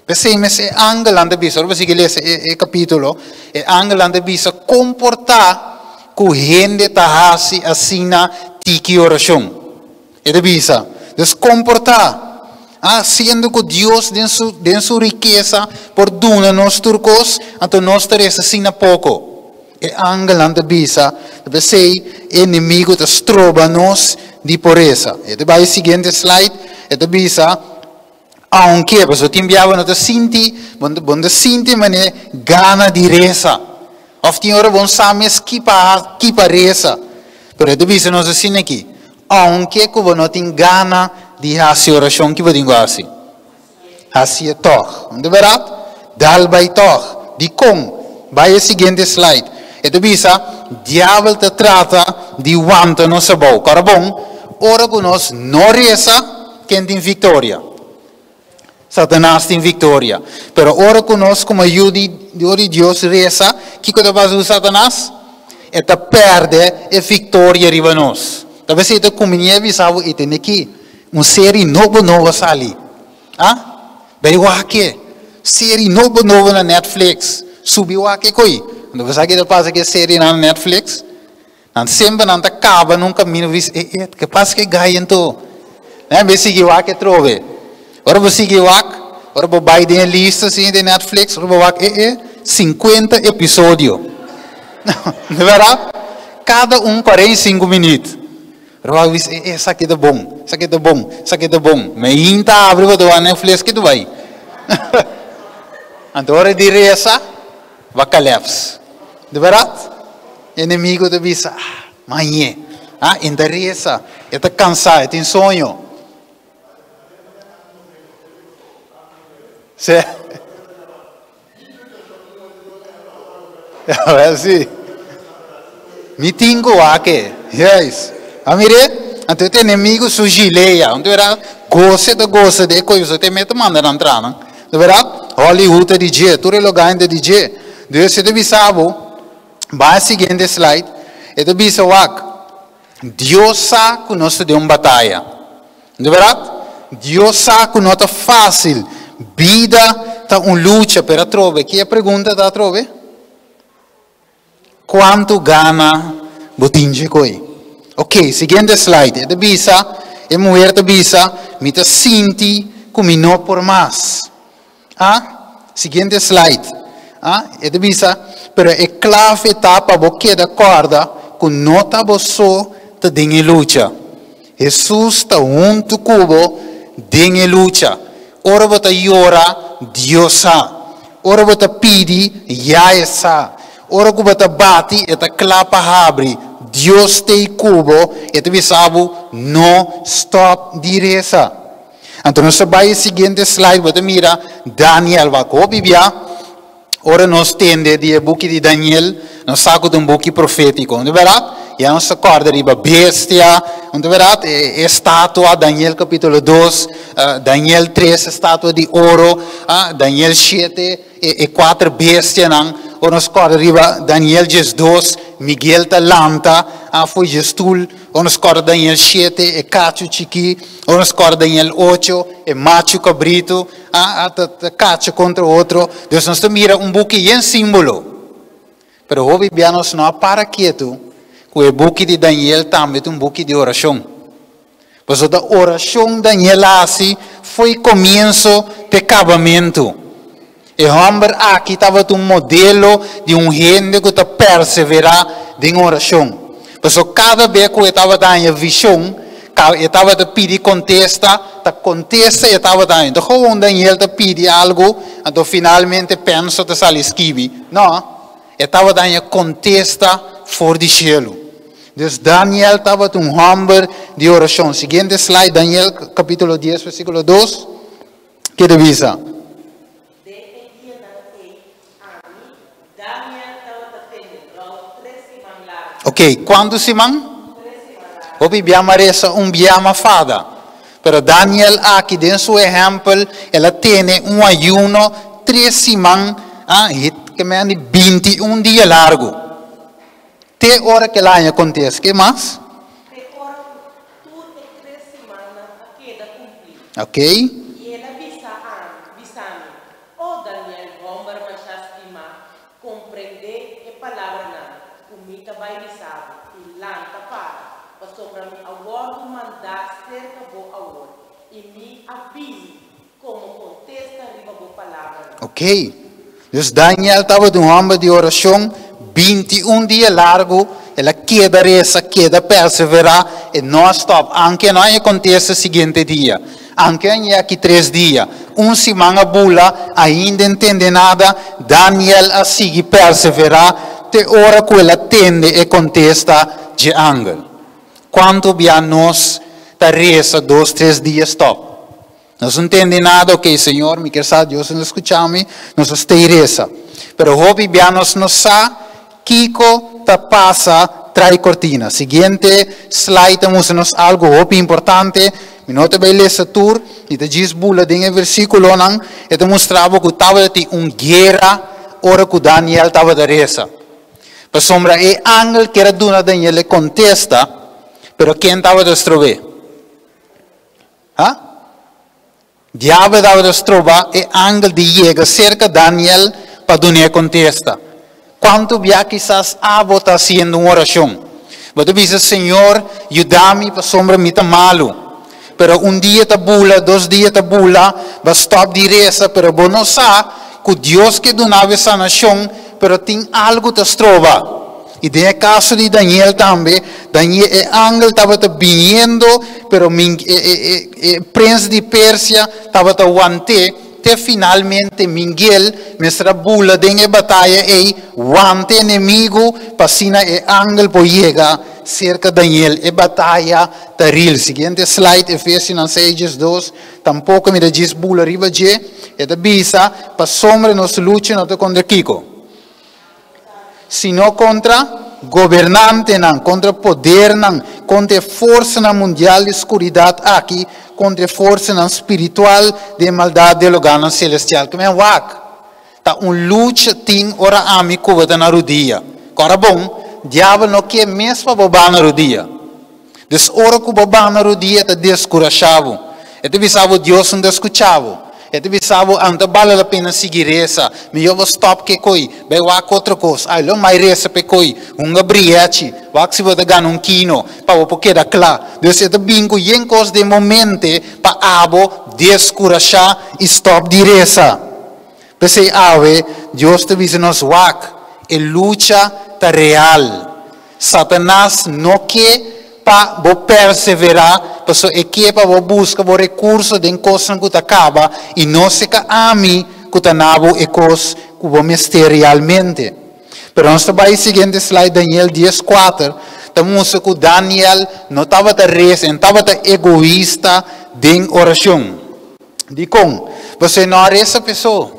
Pensei, mas é angelante bisa, você que lê esse capítulo, é angelante bisa comportar que a gente está assim na tiki oração. É de bisa. Então, comportar, sendo que Deus tem sua riqueza por donar-nos turcos, então nós estaremos assim na pouco. É angelante bisa, pensei, inimigo te trova-nos de pobreza. É de vai seguinte slide, é de bisa, aunque você timbiava não sinti, quando sinti mané gana de reza, of tem hora bom sames kipa reza, pero de bisa nós assim aqui, aunque que você não tem gana de fazer oração que você tem assim, assim é toch, de verdade, dal vai toch, de com, vai seguinte slide, é de bisa, diabo te trata de wanta nossa boa, cara bom, ora que nós não reza, quem tem vitória. Satanás tem vitória. Pero ora conosco como ajuda de Deus reza, que quando vai usar Satanás, é ta perde a vitória riba nós. Talvez você comunhão visava e tem aqui série novo sali. Bem o que série novo na Netflix. Subiu aqui coi. Não você aqui passa que série na Netflix. Não sempre não acaba num caminho vis que passa que ganha então. Né, bem se que trove. Ora você que ora você vai ter lista assim de Netflix, ora você 50 episódios. Não é verdade? Cada 45 minutos. Ora você essa aqui é bom, essa aqui é bom, essa aqui é bom. Mas ainda abre o Netflix que tu vai. Então ora de reza, vai calefs. De verdade? Inimigo te visa, manhã, ainda reza, está cansado, tem sonho. Sim. É assim. Me tingo aqui. Yes. Amire, então tem inimigo sugileia. Não verá? Gosta de coisa. Tem medo manda entrar, não? Não verá? Hollywood é DJ. Tudo é lugar de DJ. Deus se deve saber. Vai seguinte slide. É deve saber. Deus sabe que nós temos uma batalha. Não verá? Deus sabe que não é fácil. Vida está luta para trove. Que a pergunta da trove? Quanto gana botinje coi? Ok, seguinte slide. É de bisa, é mulher de bisa, me te sinti como não por mais. Seguinte slide. É de bisa, pero é clave etapa boque da corda com nota bosso te dinhe luta. Jesus está junto cubo dinhe luta. Ora você llora, Deus sabe. Ora você pede, Yahweh sabe. Ora que você bate, eta clapa abre. Deus tem cubo, eta sabe, não stop de reza. Então, nós vai seguinte slide, você mira, Daniel vai com a Bíblia. Ora nós tende de book de Daniel, nós saco de book profético, não é verdade? E nós acorda de bestia, não é verdade? Estátua, Daniel capítulo 2, Daniel 3, estátua de ouro, Daniel 7, e 4 bestias, ou nós acorda de Daniel 2, Miguel talanta, foi gestul, ou nós acorda Daniel 7, e cacho chiqui, ou nós acorda Daniel 8, e macho cabrito, cacho contra outro. Deus nos mira book em símbolo. Pero hoje nós não para quieto. O book de Daniel também é book de oração. Pois a oração de Daniel assim foi começo de acabamento. E o homem aqui estava modelo de gente que está perseverar em oração. Pois cada vez que eu estava dando visão, eu estava a pedir contesta e estava dando. Então, quando Daniel te pede algo, então finalmente pensa que sai esquive. Não, eu estava dando contesta fora de cielo. Dus Daniel estava um homem de oração. Siguiente slide, Daniel capítulo 10, versículo 2. Que divisa? Ok, quantos simão? Hoje biamaresa biama fada. Pero Daniel aqui, em seu exemplo, ela tem ayuno 3 simão, que me 21 dias largo. Até hora que lá acontece, que mais? Ok. E ela avisa-me, Daniel, vamos compreender a palavra comida vai avisar e lanta para sobre mim agora mandar cerca boa agora e me avise como contesta a boa palavra. Ok. Dus Daniel estava um homem de oração 21 dias largo, ela queda reza, queda perseverar e não stop. Anche não acontece o seguinte dia. Anche aqui 3 dias. Semana bula, ainda entende nada. Daniel a seguir perseverar. Te hora que ela tende e contesta de ángel. Quanto bia nós ta reza 2, 3 dias stop. Não entende nada, ok, Senhor, me quer saber, Deus não escuta-me, nós estamos reza. Pero hoje bia nós não sabe Kiko ta passa trai cortina. Seguinte slide temos algo muito importante. Minuto vai ler essa tour e te diz bula em versículo não e te mostrava que estava de guerra ora que Daniel estava de reza. Para sombra e ángel que era dona Daniel le contesta, pero quem estava de estrover? Diabo estava de estrover e ángel de chega cerca Daniel para Daniel contesta. Quanto via quizás Abo está haciendo uma oração. Você diz, Senhor, ajuda-me para sombra me malo. Pero dia está bula, 2 dias está bula, vai stop de reza, pero você não sabe que Deus que donava essa nação, pero tem algo que está trova. E no caso de Daniel também, Daniel, o ángel estava vindo, pero o príncipe de Pérsia estava aguantando. Finalmente Miguel mestra bula de batalha e o inimigo passina e ángel por chegar cerca de Daniel e batalha terrível. Seguinte slide, Efésios 6:2, tampouco me diz bula riba je e da bisa para sombra nos luta não contra Kiko, sino contra governante não, contra poder não, contra força na mundial de escuridade aqui, contra força na espiritual de maldade de lugar na celestial. Que me wak, tá luta tem ora amigo que na rodia. Agora bom, diabo não quer mesmo bobar na rodia. Des ora que bobar na rodia tá descurachado. E te visava Deus não escutava. E te visava anta vale a pena seguir essa. Me eu vou stop que coi, vai wak outra coisa. Ai lo mais reza pe coi, briete, wak se vai dar kino, para o porque da clá. Deus é bingo yen cos de momento para abo descurachar e stop de reza. Pensei ave, Deus te visa nos wak, e luta ta real. Satanás não quer para perseverar, para que para buscar o recurso de coisa que acaba e não se que ami que está nabo e coisa que vou mestre realmente. Pero nós vai seguinte slide Daniel 10:4, temos que Daniel não estava de reza, não estava de egoísta de oração. Digo, você não reza pessoa,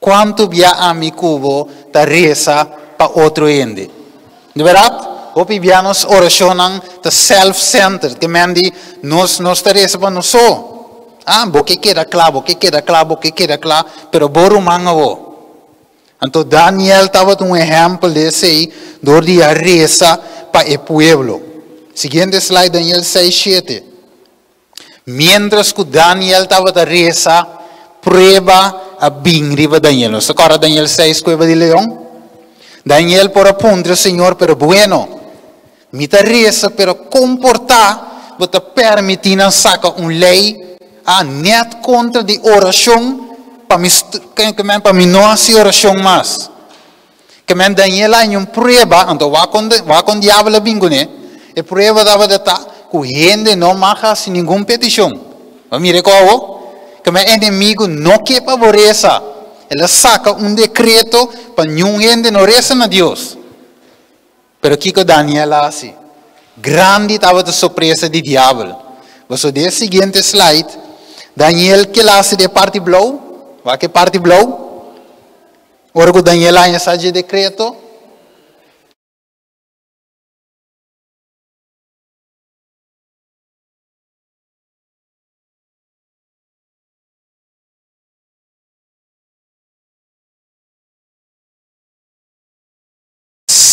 quanto via amigo ta reza para outro ende, de verdade? Hopi bianos oracionan ta self-centered, que mendi nos reza para nós só. Porque queda claro, pero boru mangavo. Então Daniel estava um exemplo desse aí, do dia reza para o povo. Seguinte slide, Daniel 6:7. Mientras que Daniel estava a reza, prueba a bem riba Daniel. Nós agora Daniel 6, cueva de leão. Daniel por apuntar, Senhor, pero bueno. Me ta reza, pero comportar, bota permitir saca lei, net contra de oração, para mim não hace oração mais. Que men Daniel hay prueba, então va com diabo bingo né, e prueba dava de tá, que gente não marca sem nenhuma petição. Mire como, que men inimigo não quer favoreza, ele saca decreto para nenhum gente não reza a Deus. Pero Kiko Daniel assim. Grande estava a surpresa de diabo. Você vê o seguinte slide. Daniel que lá se de parte blow. Vai que parte blow? Ora que Daniel lá em decreto.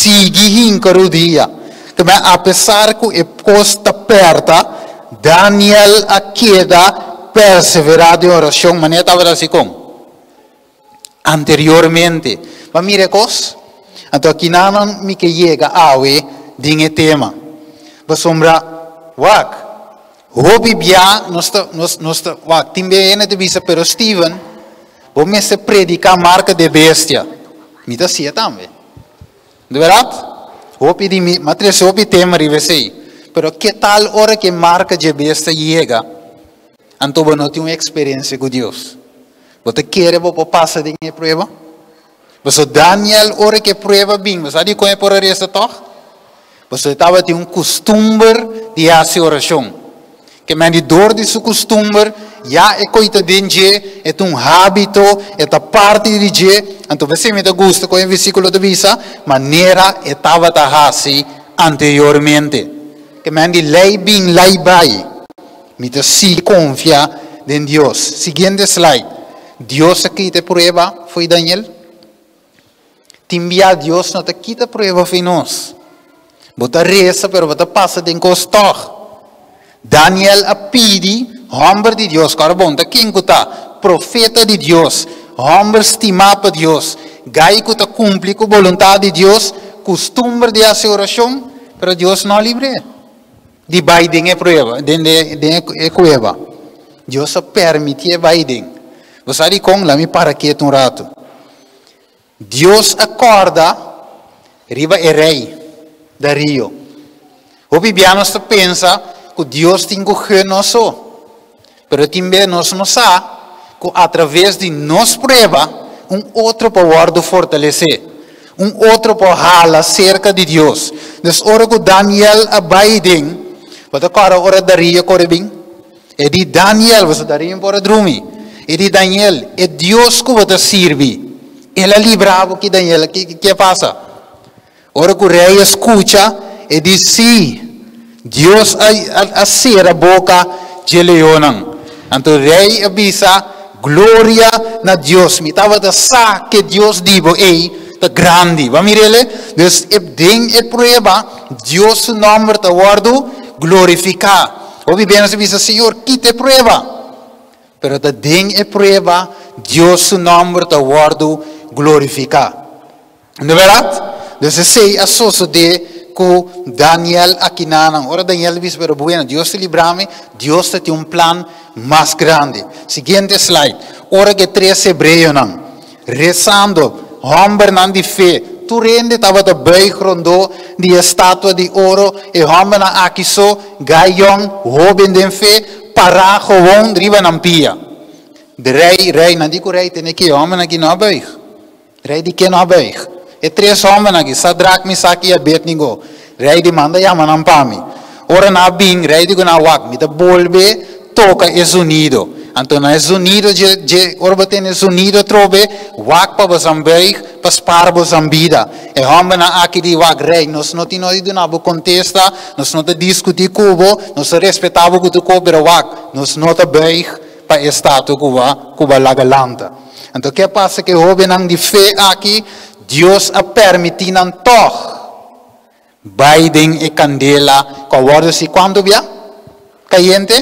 Sigue hinkaro dia. Também apesar que a costa aperta, Daniel a queda perseverado em oração, mas não estava assim como anteriormente. Mas mire cos, então aqui não me que chega a ver dinhe tema. Mas sombra, wak, hobby bia, nosta, wak, timbe na te visa pero Steven, vamos se predicar marca de bestia. Mita sia também. De verdade? Hopi di matriz hopi tema rivesei. Pero que tal hora que marca de besta llega? Anto não tem uma experiência com Deus. Você quer você passa de prueba? Você Daniel hora que prueba bem, você sabe como é por essa toch? Você estava tem costume de fazer oração. Que men die door die costume, ja, é coisa de é hábito, é parte de je. Então você me dá gosto com o versículo de visa, maneira estava assim anteriormente. Que men die lei bem, lei vai. Me dá se confia em Deus. Seguinte slide. Deus aqui te prueba, foi Daniel. Timbia Deus não te quita prueba foi nós. Bota reza, pero bota passa de encostar. Daniel a pedi, homem de Deus, cara bom, da quem está, profeta de Deus, homem estimado de Deus, gai que está cumpre com a vontade de Deus, costume de fazer oração, pero Deus não livre. De Biden é prova, de cueva. Deus permite Biden. Você sabe como, lá me para aqui um rato. Deus acorda, riba é rei da Rio. O bibiano pensa, que Deus tem que nós, pero também nós não sabemos que através de nós prova, outro pode fortalecer, outro pode falar cerca de Deus. Então, hora que Daniel a Biden, você cara hora daria corre bem, é de Daniel você daria para dormir, é de Daniel, é Deus que você serve, ele livrava que Daniel, que passa? Hora que o rei escuta, é de si. Deus a ser a boca de leonang. Então o rei avisa, glória na Deus. Me estava a sa que Deus digo, tá grande. Vamos mirele? Então, é prova, Deus o nome está guardo, glorificar. Ouvi bem, se diz, Senhor, quite prova. Pero tá é prova, Deus o nome está guardo, glorificar. Não é verdade? Então, sei a soço de com Daniel aqui na hora Daniel disse pero bueno Deus te librame Deus te tem plan mais grande. Seguinte slide. Hora que 3 hebreus não rezando homem não de fé tu rende estava de background de estátua de ouro e homem não aqui só gaion jovem de fé para gewoon driva não pia de rei não digo rei tem que homem aqui não baig rei de que não baig. E 3 homens aqui, Sadrak, Misaki e Abednego. Rei de manda yaman ang pami. Ora na bing, rei de guna wak, mita bolbe, toca e sonido. Anto na sonido, orba tem sonido trobe, wak pa basambay, paspar basambida. E homem na aqui de wak rei, nós não tino de nabo contesta, nós não te discutir cubo, nós respeitava o cubo, pero wak, nós não te beig, pa estado cuba lagalanta. Então, o que passa que o homem não de fé aqui, Deus a permitir toch Biden e candela com se quando via caliente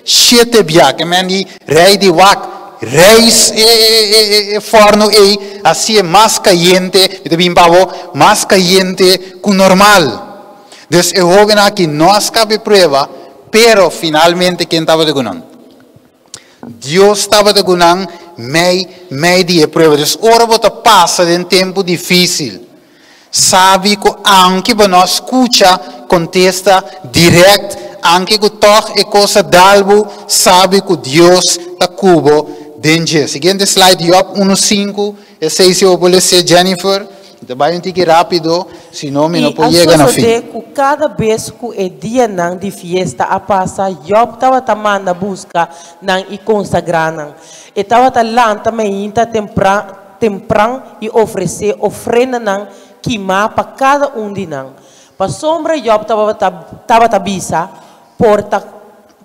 7 via que mendi rei de wak reis e forno e assim é mais caliente de bem pavo mais caliente que normal. Então o jovem aqui nós cabe prova pero finalmente quem estava de gunang Deus estava de gunang meio de prova. Então, ora você passa de tempo difícil. Sabe que anche quando nós escuta, contesta direto, anche que toch é coisa dalbo, sabe que Deus está cubo dentro. Seguinte slide, Job 1:5, e 6 eu vou ler Jennifer, Então vai um tique rápido, senão me não pode chegar no fim. E cada vez que é dia de festa a passa, Job estava tamando busca e consagrar. E estava lá também temprano e oferecer ofrenda queimar para cada de nós. Para sombra Job estava tabisa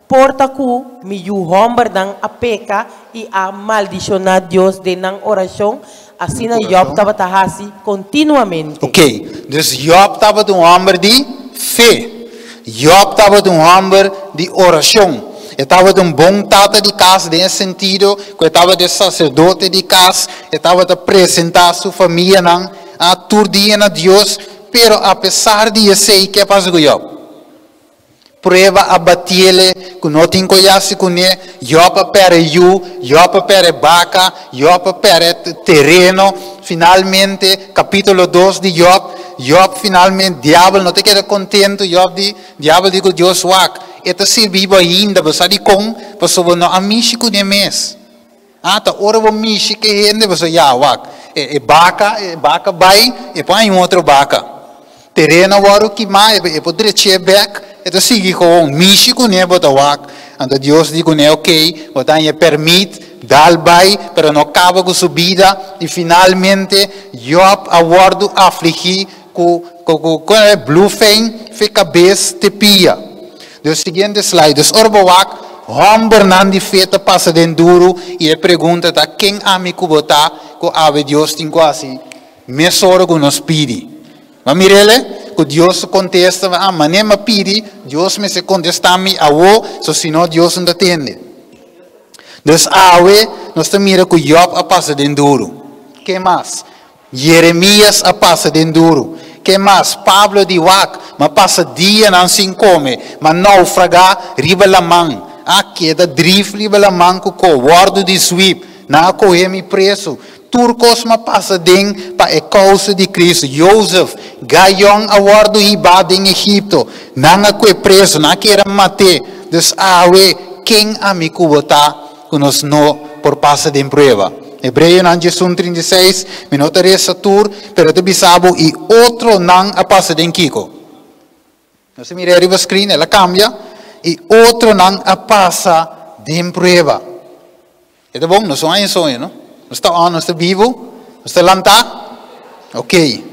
porta ku mi homem a peca e a maldicionar Deus de nan oração. Assim Job estava assim continuamente. Ok, dus Job estava homem de fé. Job estava homem de oração. Estava bom tata de casa nesse sentido, que estava de sacerdote de casa, estava de apresentar sua família a turdia a Deus, pero apesar de isso, que passa com Job? Prueba a bater-lhe, que não tem conhece com ele, Job perde Job perde vaca, Job perde terreno, finalmente, capítulo 2 de Job finalmente, diabo não te queda contente, diabo digo, Deus wak, eta serviu ainda, você de com, você não amishi com ele mesmo. Tá ora vou mishi que rende, você já wak, vaca vai, e põe outro vaca. Terreno agora que mais, poderia chegar back, então sigue com mishi com ele, bota wak, então Deus diz com ele, ok, botar ele permite, dá vai, pero não acaba com sua vida, e finalmente, Job aguardo afligir com blue fame, fica cabeça te pia. Do seguinte slide, dus orbowak, homem não de feita passa dentro duro, e ele pergunta, quem amigo botar, que ave Deus tem quase, me soro que nos pide. Mas mirele, que Deus contesta, mas nem me pide, Deus me se contesta-me, se não Deus não atende. Dus nós mira que Job passa dentro duro. Que mais? Jeremias passa dentro duro. Que mais? Pablo de Wak, mas passa dia não se come, mas naufragar, riba la mão. Aqui da drift riba la mão, que o guardo de sweep, na correme preso. Turcos ma passa ding pa causa de Cristo. Joseph, gayong awardo iba em Egipto. Nanga que preso, na que era mate. Dus quem amigo botar, que nos no por passa de prueba. Hebreu nan Jesus 36, minuto essa tour, pero te bisabo e outro nan a passa de Kiko. Não se mira arriba screen, ela cambia, e outro nan a passa de prueba. É bom, não são aí sonho, não? Não está on, não está vivo, não está lanta? Ok.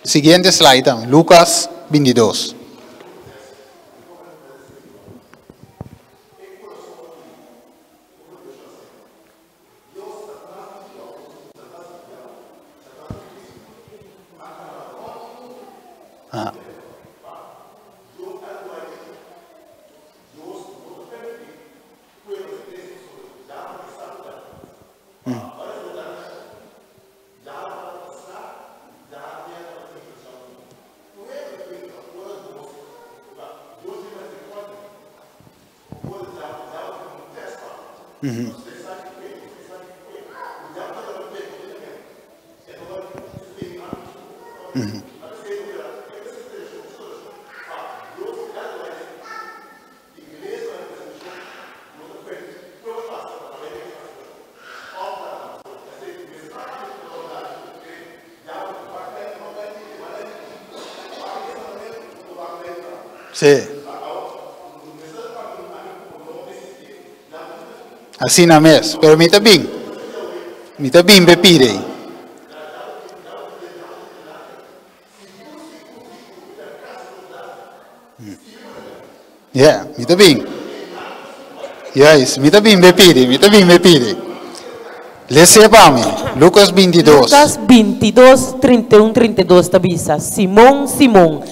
Seguinte slide, Lucas 22. Sim. Assim na mesa. Pero me está bem. Me está bem, bepire. Yeah, me está bem. Yes, me está bem, bepire. Me está bem, bepire. Leia-me, Lucas 22. Lucas 22, 31, 32 tabisa. Simão,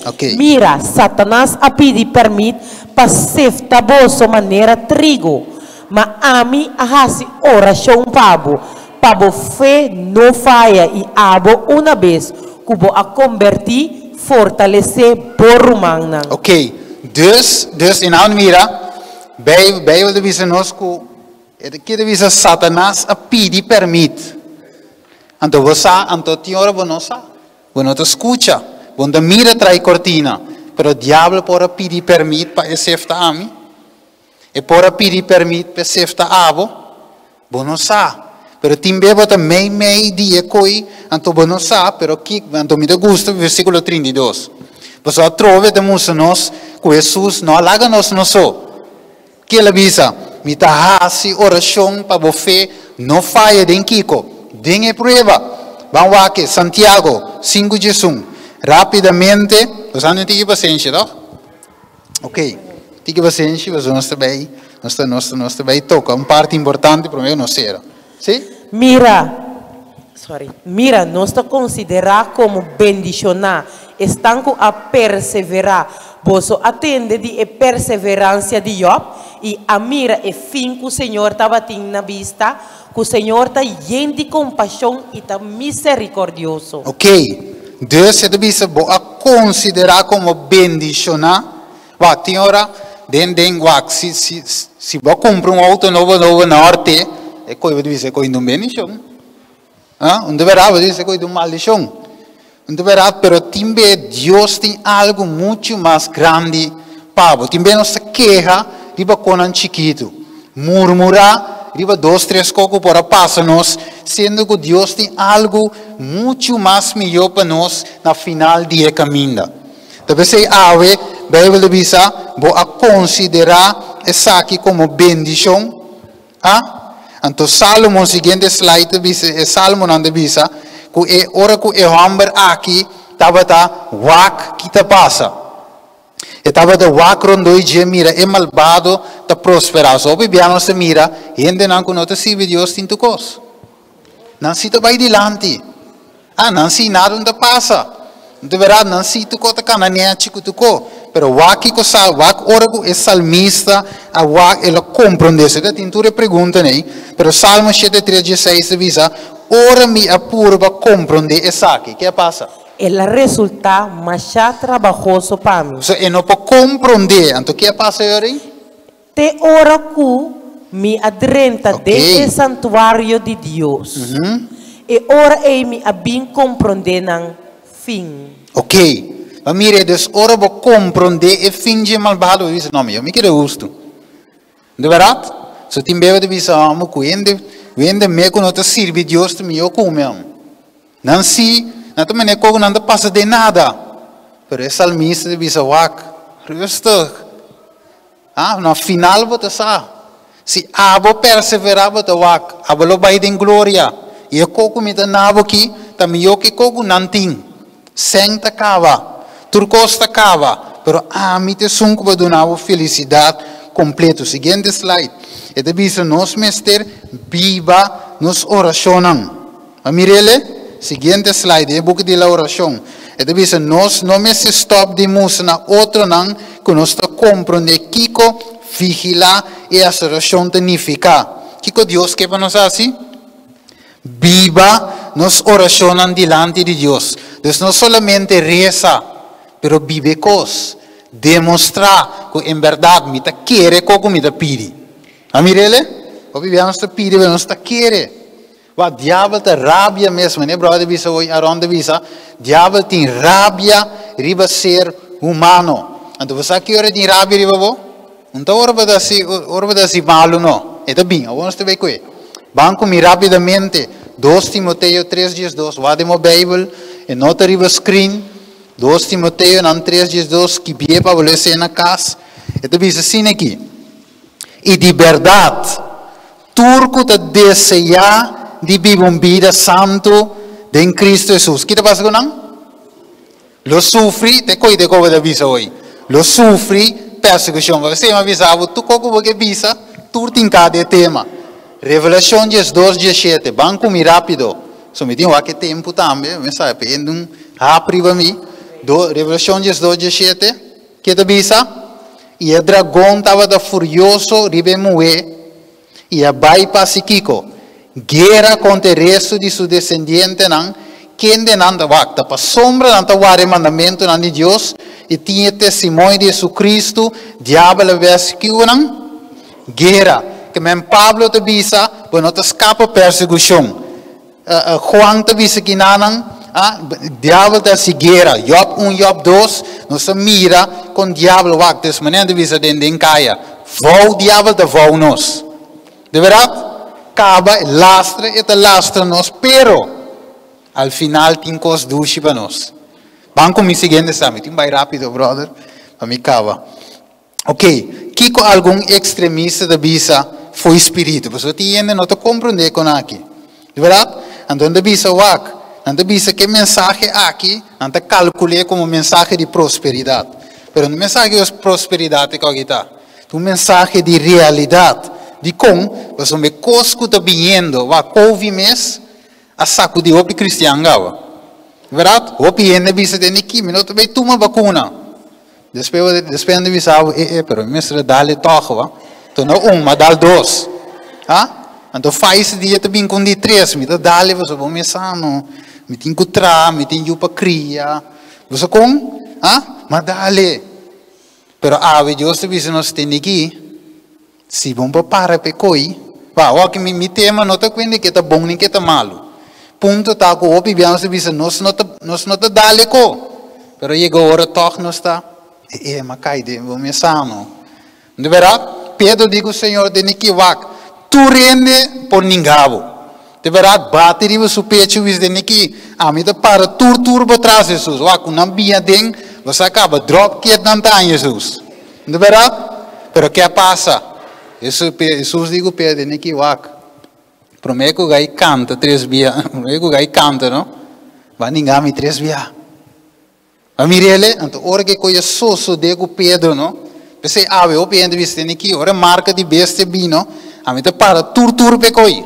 okay. Mira, Satanás a pedir permite para sefta boa maneira trigo. Mas a mim a hasi oração pabo fé não falha e abo uma vez cubo a convertir, fortalecer por humana. Ok, dus in aan mira, bij de visa nosco. Que devia Satanás a pedir permite. Então você, então tiora você não escuta, você mira trai cortina, pero o diabo pode pedir permite para esse a mim. E por pedir permit para sefta abo, não sabe. Pero timbe bota mei dia coi, anto não sabe, pero que anto me gusta versículo 32. Você a trove de nós, com Jesus não alaga nós não só. Que ele avisa, me tá hasi oração para você, não falha den kiko, den prueba. Vamos aqui, Santiago 5:1. Rapidamente, você não tem paciência, não? Ok, tem paciência, você não está bem, não está bem, toca, parte importante para mim não será. Sim? Mira, nós te considerar como bendicionar, estão a perseverar. Você atende de perseverança de Job e a mira é fim que o Senhor estava tendo na vista, que o Senhor está cheio de compaixão e está misericordioso. Ok, Deus é de vista a considerar como bendicionar. Vai, tem hora, se você compra auto novo na horte, é coisa de vista, é coisa de bendição. Não deverá dizer coisa de maldição. Não deverá, pero também Deus tem algo muito mais grande para você. Também não se queja, riba com um chiquito. Murmurar, riba 2, 3 cocos para passar-nos, sendo que Deus tem algo muito mais melhor para nós na final do caminho. Talvez você ave, Bíblia diz, vou a considerar essa aqui como bendição. Então, Salmo, seguinte slide, Salmo não diz, que ora que o homem aqui estava wak que te passa. Estava wak rondo e mira, é malvado, te prosperar. Só que biano se mira, gente não conhece se Deus tem tu cos. Não se te vai dilante. Não se nada não passa. De verdade, não se tu cota cananea chico tu co. Pero wak que sa wak ora que é salmista, a wak ela compreende. Se tem tu pergunta né? Pero Salmo 7:16 diz, ora me apurva compreender essa aqui. Que passa? Ela resulta mais trabalhoso para mim. So, eu não posso compreender. Então, o que passa aí? Te ora que me adrenta dentro do santuário de Deus. E ora eu me abim compreender no fim. Ok. Mas mire, Deus ora vou compreender e fim de malvado. Isso não, eu me quero justo. De verdade? So, tem bebê de visa, amo, Vende me que não te serve Deus te me come. Não se, não te me neco não te passa de nada. Pero é salmista de bisa wak, rustig. No final você sabe. Se abo perseverar você wak, abo lo vai de glória. E eu coco me dá nabo aqui, também eu que coco não tem. Senta cava, turcosta cava, pero me te sunco para donar felicidade completa. Seguinte slide. E de bisa nos mester viva nos oracionam. Amirele, seguinte slide, é book de la oração. E de bisa nos não me se stop de música na outra não, que nos está compreender kiko vigilar e a oração tanifica. Kiko Deus que para nós assim? Viva nos oracionam delante de Deus. Deus não somente reza, pero vive cos. Demonstrar que em verdade me ta quer como me ta pide. Amirele, o viviamos te pide, mas te quer. O diabo te rabia mesmo, né, brother? Bisa hoje aonde bisa, diabo tem rabia riba ser humano. Então você que ora tem rabia riba bo? Então ora dasi malo no. É bem, vamos te ver que. Banco me rapidamente 2 Timoteo 3:2, vá de mo Bible, e nota riba screen. 2 Timoteo 3:2 que bie para você na casa. É bisa assim aqui. E de verdade, turco te deseja de viver uma vida santo em Cristo Jesus. O que te passa com não? Lo sofre, te cuide como da visa hoje. Lo sofre persecução. Você me avisava, tu como que visa, tu tem cada tema. Revelação 2:17, banco me rápido. So me tem aqui tempo também, me sabe, pendum rápido para mim. Revelação 2:17, que te visa? E o dragão estava furioso, ribe moe, e a bypass Kiko. Guerra contra o resto de seu descendente, quem de nada vacta, para sombra nada o mandamento de Deus, e tinha testemunho de Jesus Cristo, diabo versículo guerra, que mesmo Pablo te visa, para não te escapa persecução. Juan te visa que não, diabo te guerra, Job 1, Job 2, não se mira com diabo vacta, mas não te visa dentro de caia, Vou o diabo da vou nós. De verdade? Acaba, lastra e te lastra nós, pero al final tem coisas duas para nós. Vamos com o seguinte exame, tem mais rápido, brother, para me acaba. Ok, Kiko algum extremista da bisa foi espírito, você ainda não te compreende com aqui. De verdade? Então, da bisa wak, não bisa que mensagem aqui, não te calculei como mensagem de prosperidade. Pero no mensagem de prosperidade que aqui está, um mensagem de realidade, de como você me cosco está vindo, vai couve mês, a saco de opi cristiano, verdade? Opi ainda bisa de niki, mas não também toma vacuna. Depois de visar, pero mestre dá-lhe toque, então não mas dá dois, então faz dia também com de três, me dá-lhe você vai me sano, me tem que tra, me tem que para criar, você com, mas dá-lhe, pero Deus te visa nós tem aqui, se vamos para pecoi, o que me tema não está quando que está bom nem que está malo, ponto tá com o pibiano se visa nós não te dá-lhe co, pero chega a hora toque nós está mas cai de vamos sano. De verdade, Pedro digo Senhor de nikiwak, tu rende por ningabo. De verdade, bateria o pecho vis de niki, a mim para tur por trás Jesus. Wak não bia den, você acaba drop que não tá Jesus. De verdade, pero que passa? Jesus digo Pedro de nikiwak. Prometo que aí canta três via, prometo que aí canta, não? Vai ninguém me três via. A mirele, então, ora que coisa sosso de Pedro, não? Pensei, eu penso viste aqui, ora marca de beste bino, a mim te para tur pecoi.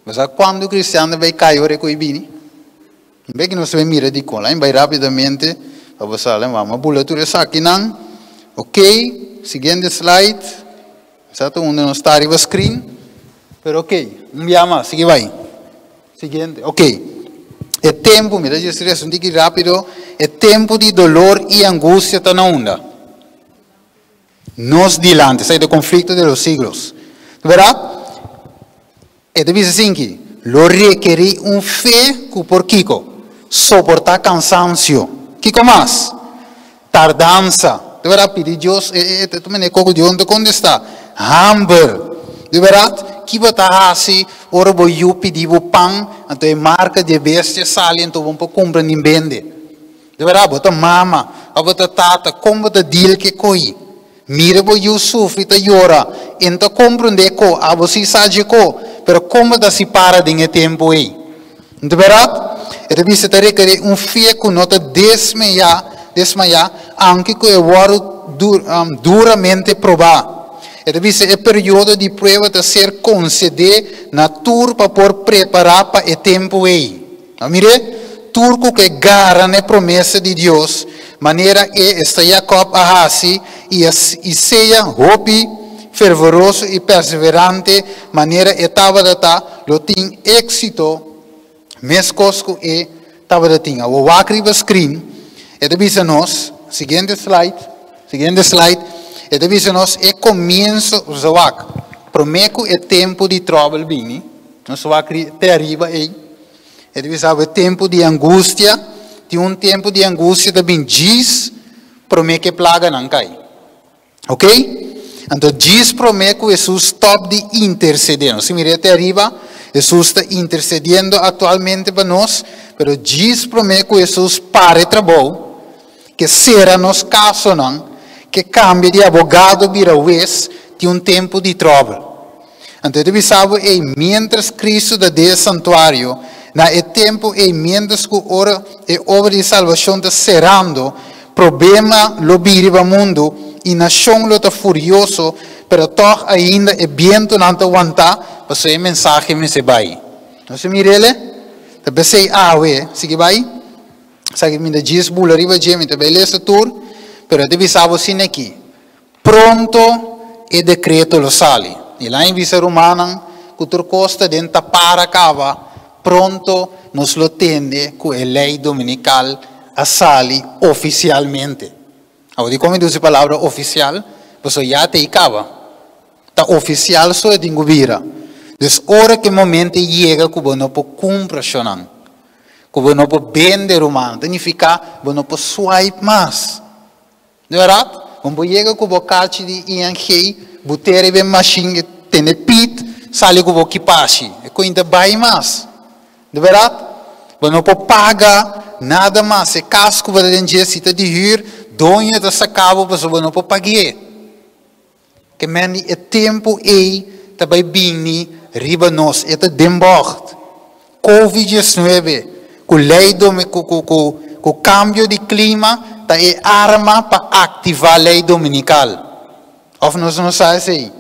Mas quando o cristiano vai cair, ora coi bini, bem que não se vai mirar de cola, vai rapidamente, vamos a bulatura aqui não, ok, seguinte slide, certo, onde não está arriba screen, pero ok, mais, sigue vai, seguinte, ok. É tempo, mira, eu estou um pouquinho rápido, é tempo de dolor e angústia está na onda. Nos dilante, sai do conflito de los siglos. Verdade? E deve ser assim que, lo requeri fé que por Kiko, suportar cansancio. Kiko mais? Tardança. De verdade, pedir Deus, tu me neco de onde está? Hambre. De verdade? Que você assim, ora eu pedir o pão, então marca de bestia sali, então vamos comprar e vender. De verdade, você mama, você tata, como você deal que coi. Mira eu sofre, tá llora, então compreende que a você sabe que, pero como você se para de tempo aí. De verdade, ele disse que requer fé que não te desmaiar, anche que eu vou duramente provar. Ele disse que o período de prova de ser concedido na tur para por preparar para o tempo aí. Mire, turco que garante a promessa de Deus, maneira que está Jacob a assim e seja hopi, fervoroso e perseverante, maneira que estava de estar, lo tem êxito, mesmo cosco e estava de ter. O wakri va screen, ele disse nós, seguinte slide, ele disse nós, é começo, o zawak, prometo é tempo de trouble bini, nós wakri até arriba aí, ele disse é tempo de angústia, de tempo de angústia também diz, prometo que plaga não cai, ok? Então diz prometo que Jesus stop de intercedendo, se mira até arriba, Jesus está intercedendo atualmente para nós, mas diz prometo que Jesus pare trabalho, que será nos caso não, que cambie de abogado vira juez de tempo de trouble. Então, ele sabe que mientras Cristo da de santuário, na tempo e mientras que a obra de salvação está cerrando, problema lo vira mundo e nação lo está furioso, pero toch ainda é viento não está aguentar, para ser mensagem me se vai. Não se mire ele? Também sei sigue vai? Sabe que me diz bula riba gem, também lê tour. Pero deve saber assim aqui, pronto e decreto lo sali. E lá em visa romana, que costa dentro para cava, pronto nos lo tende com a lei dominical a sali oficialmente. Agora, como diz a palavra oficial, você já te cava. Tá oficial só é de govira. Des hora que momento chega que você não pode cumprir chonan, que você não pode vender romano, significa que você não pode swipe mais. De verdade, quando chega com o bocate de ING, butere bem machine, tem pit, sale com o que passe. É coisa bem mais. De verdade? Você não pode pagar nada mais. Se casco para dentro se de huur, donha da sacava, você não pode pagar. Que men é tempo aí, também bem riba nós, é de dembord. Covid-19, com lei com cambio de clima, tá é arma para ativar a lei dominical. Of nós não sabemos aí.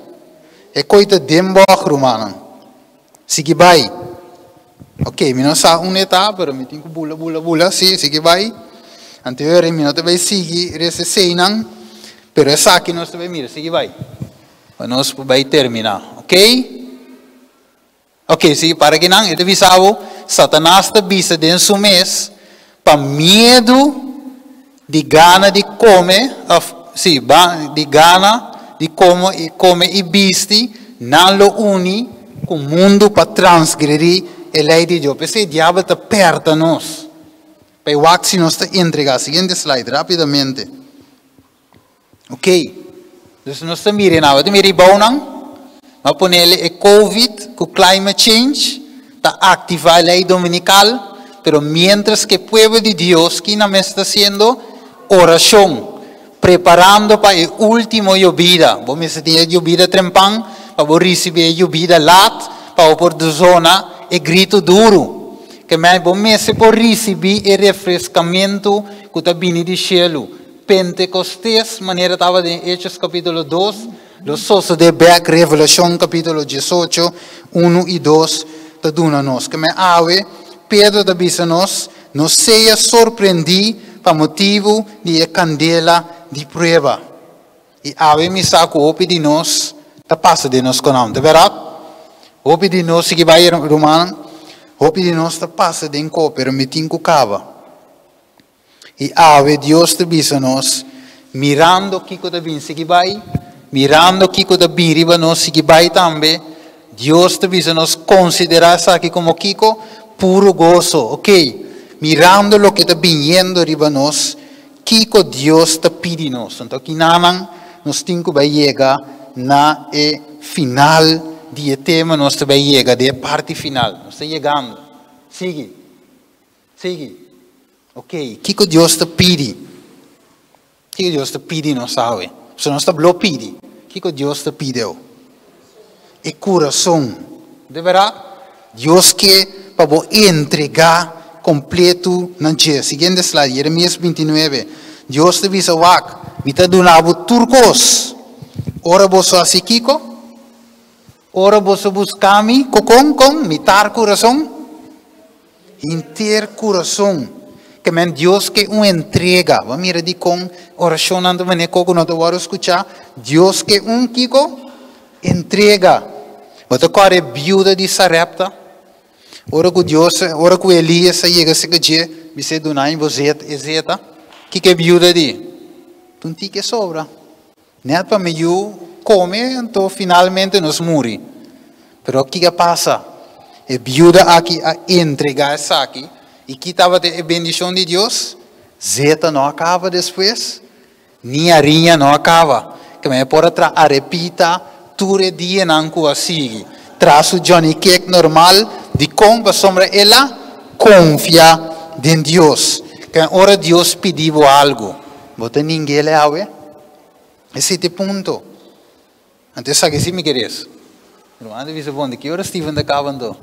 É coisa de dembord, romano. Sigue vai. Ok, mi não sabe uma etapa, mas tem que bula, sim, sigue vai. Anteriormente, mi não também sigue, esse seinan, pero essa aqui nós também mira, sigue vai. Nós vai terminar, ok? Ok, sigue para que não, eu te avisava, Satanás está vista dentro do mês, para medo de gana de comer, sim, de gana de comer e viste, não lo uni com o mundo para transgredir a lei de Deus. Esse diabo está perto de nós. Para o axi nós está entregar. Seguinte slide, rapidamente. Ok. Então nós estamos mirando. Nós miramos bom não? Nós ponemos a COVID, com o climate change, está ativar a lei dominical, pero mientras que o pueblo de Deus, que não está haciendo oração, preparando para a última llovida. Vamos ter a llovida trempão, para receber a llovida lat, para por a zona, e grito duro. Que mais bom mês por receber o refrescamento que está vindo do céu. Pentecostés, maneira estava em Hechos capítulo 2, los sosos de Beck, Revelação capítulo 18, 1 e 2, está dando nós. Que mais ave, Pedro está dizendo nós, não seja surpreendido para motivo de candela de prova. E ave me saco o de nós, está passa de nós com não, de verdade? Hope de nós, que vai romano, hope de nós está passa de enco, pero me tinco cava. E ave, Deus te bisa nós, mirando Kiko da vin, que vai, mirando Kiko da biriba nós, que vai também, Deus te bisa nós considerar isso aqui como Kiko, puro gozo, ok? Mirando lo que está vindo riba nós, Kiko Deus te pide nós. Então, que naman, nós tinco vai chegar na final de tema nós também chega, de parte final, nós estamos chegando. Sigue. Ok, o que Deus te pede? O que Deus te pede, não sabe? Se nós estamos pede, o que Deus te pediu? É coração. De verdade, Deus quer para entregar completo na dia. Seguinte slide, Jeremias 29. Deus te diz, me está dando turcos. Ora você assim, Kiko? Ora você busca-me com mitar coração, inteiro coração, que men Deus que entrega, vamos mirar de com oração anda maneira que não te vou escutar, Deus que Kiko entrega, você corre viúva de Sarepta, ora que Deus, ora que Elias chega se que dia, você do nai você exeta, que viúva de, tu ti que sobra, nem para me come, então finalmente nos morre. Pero o que passa? A viúva aqui a entregar isso aqui, e que estava a bendição de Deus, zeta não acaba depois, nem a rinha não acaba. Que me por atrás a repita, tudo dia não consigo. Traz o Johnny Cake normal, de como sombra ela confia em Deus. Que ora Deus pediu algo, você ninguém le ave. Esse é o ponto. Antes sabe se me queres. Não anda visa bom, que hora Steven da cavando.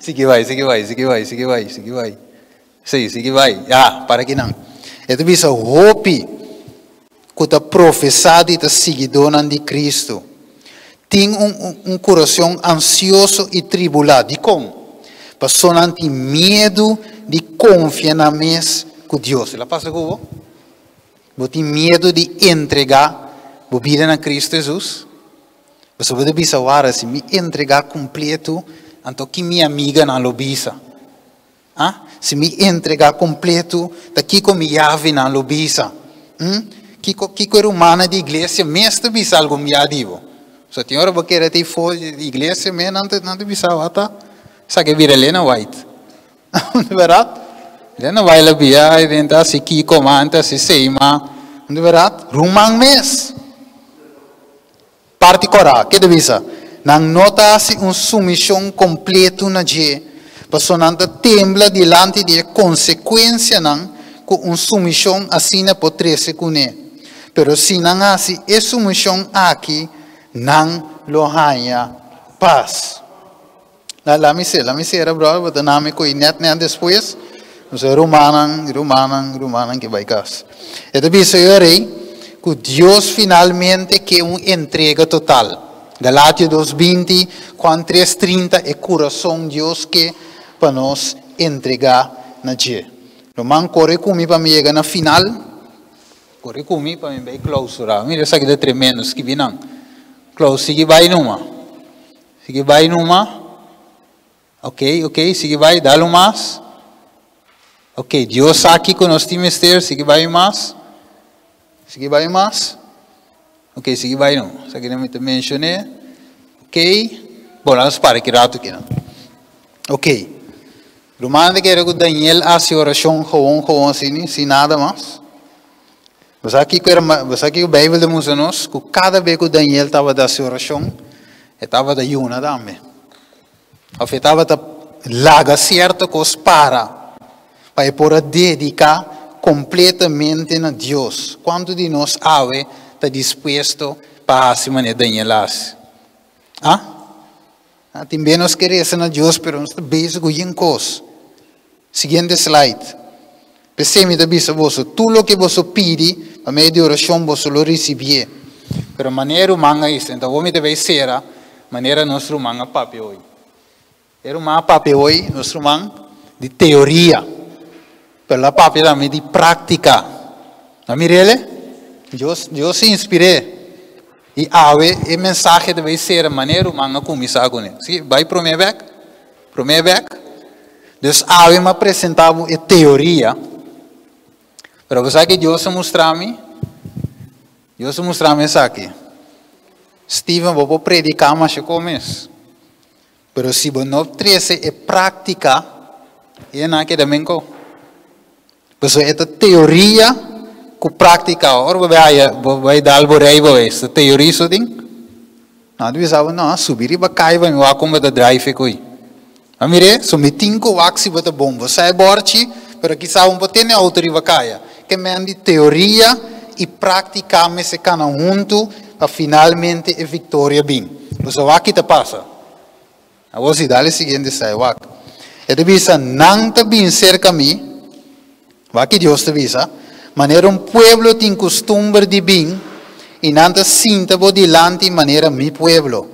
Sigue vai. Sigue vai. Ah, para que não. É tu visa hope que está professado e está seguidor de Cristo. Tem coração ansioso e tribulado. De como? Pessoa não tem medo de confiar na mesa com Deus. Ela passa com você? Você tem medo de entregar a vida na Cristo Jesus? Você pode pensar, se me entregar completo, então que minha amiga não lo bisa. Se me entregar completo, daqui com minha chave não lo bisa. Que era humana de igreja, mesmo bisa algo minha divo. Se a senhora vai querer ter fora de igreja, não te bisa, tá? Sabe vira Lena White. De verdade? Lena vai lá via, e se que comanda, se seima. De verdade? Rumang mes. parte cora, que devisa. Nang nota-se submissão completo na je, passonanta tembla diante de consequência nang com submissão assim potrese cune. Pero se não há submissão aqui, não lo hanya paz. Lá me sei, bro, but na me coi net depois, nos Romanan que vai cas. E daí se eu rei, que Deus finalmente que entrega total. Galátia 2:20, Juan 3:30 é coração Deus que para nós entregar na je. Roman corre comigo para me chegar na final. Corre comigo para me vai clausurar. Mira essa aqui é tremendo, que vinam. Close, sigue vai numa. Ok, sigue vai, dá-lo mais. Ok, Deus aqui com nós timister, sigue vai mais. Ok, sigue vai não. Isso aqui não te mencionei. Ok. Bom, vamos para aqui rato aqui não. Ok. Romano que era com Daniel hace oração gewoon assim, sem nada mais. Mas aqui o Bíblia demonstra-nos que cada vez que Daniel estava da oração, estava da yuna também. Ou estava da laga certa coisa para poder dedicar completamente a Deus. Quanto de nós está disposto para a maneira Daniel hace? Também nós queremos a Deus, mas nós estamos bem com coisa. Seguinte slide. Pensemos da bisa você, tudo o que você pede, a meio de oração você lo receber. Pero maneira humana isso, então vamos deve ser a maneira nosso humana papi hoje. Era uma papi hoje, nosso humano de teoria, pela papi também de prática. Não me rele? Deus se inspirou. E a mensagem deve ser a maneira humana começar com ele. Sim, vai para o meu back. Deus me apresentava a teoria. Pero você que Deus mostra-me isso aqui. Steven, vou predicar, mas eu começo. Pero se você não trece a prática, é na que também co. Porque esta teoria com prática, agora vai dar algo aí, esta teoria isso tem. Não, tu sabe, não, subir e bacar, vai me lá como da drive coi. Amire, so me tinko waxi bota bom, você é borchi, pero que sabe ter na outra vacaia. Que me andi teoria e prática me se cana junto para finalmente a vitória bem. Você vai que te passa. Agora se dá o seguinte sai wak. E te visa não te bem cerca mim. Vai que Deus te visa. Maneira pueblo tem costume de bem e não te sinta bo delante maneira mi pueblo.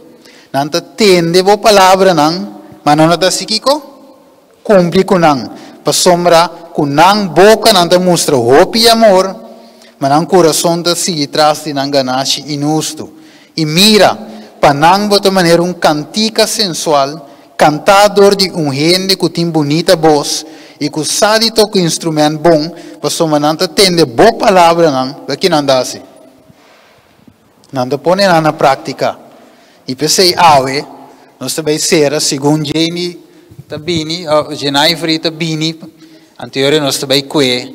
Não te tende bo palavra não. Mas não está sikiko, cumpre com não. Para sombra, com não boca não te mostra hope e amor, mas não coração te sigue atrás de não ganache inusto. E mira, para não botar maneira cantica sensual, cantador de gente que tem bonita voz e que sabe tocar instrumento bom, para sombra não te tende boa palavra não, para que não dá assim. Não te põe na prática. E pensei, nós também será, segundo Jenny Tabini, Jenai Frita Bini, anterior nós também que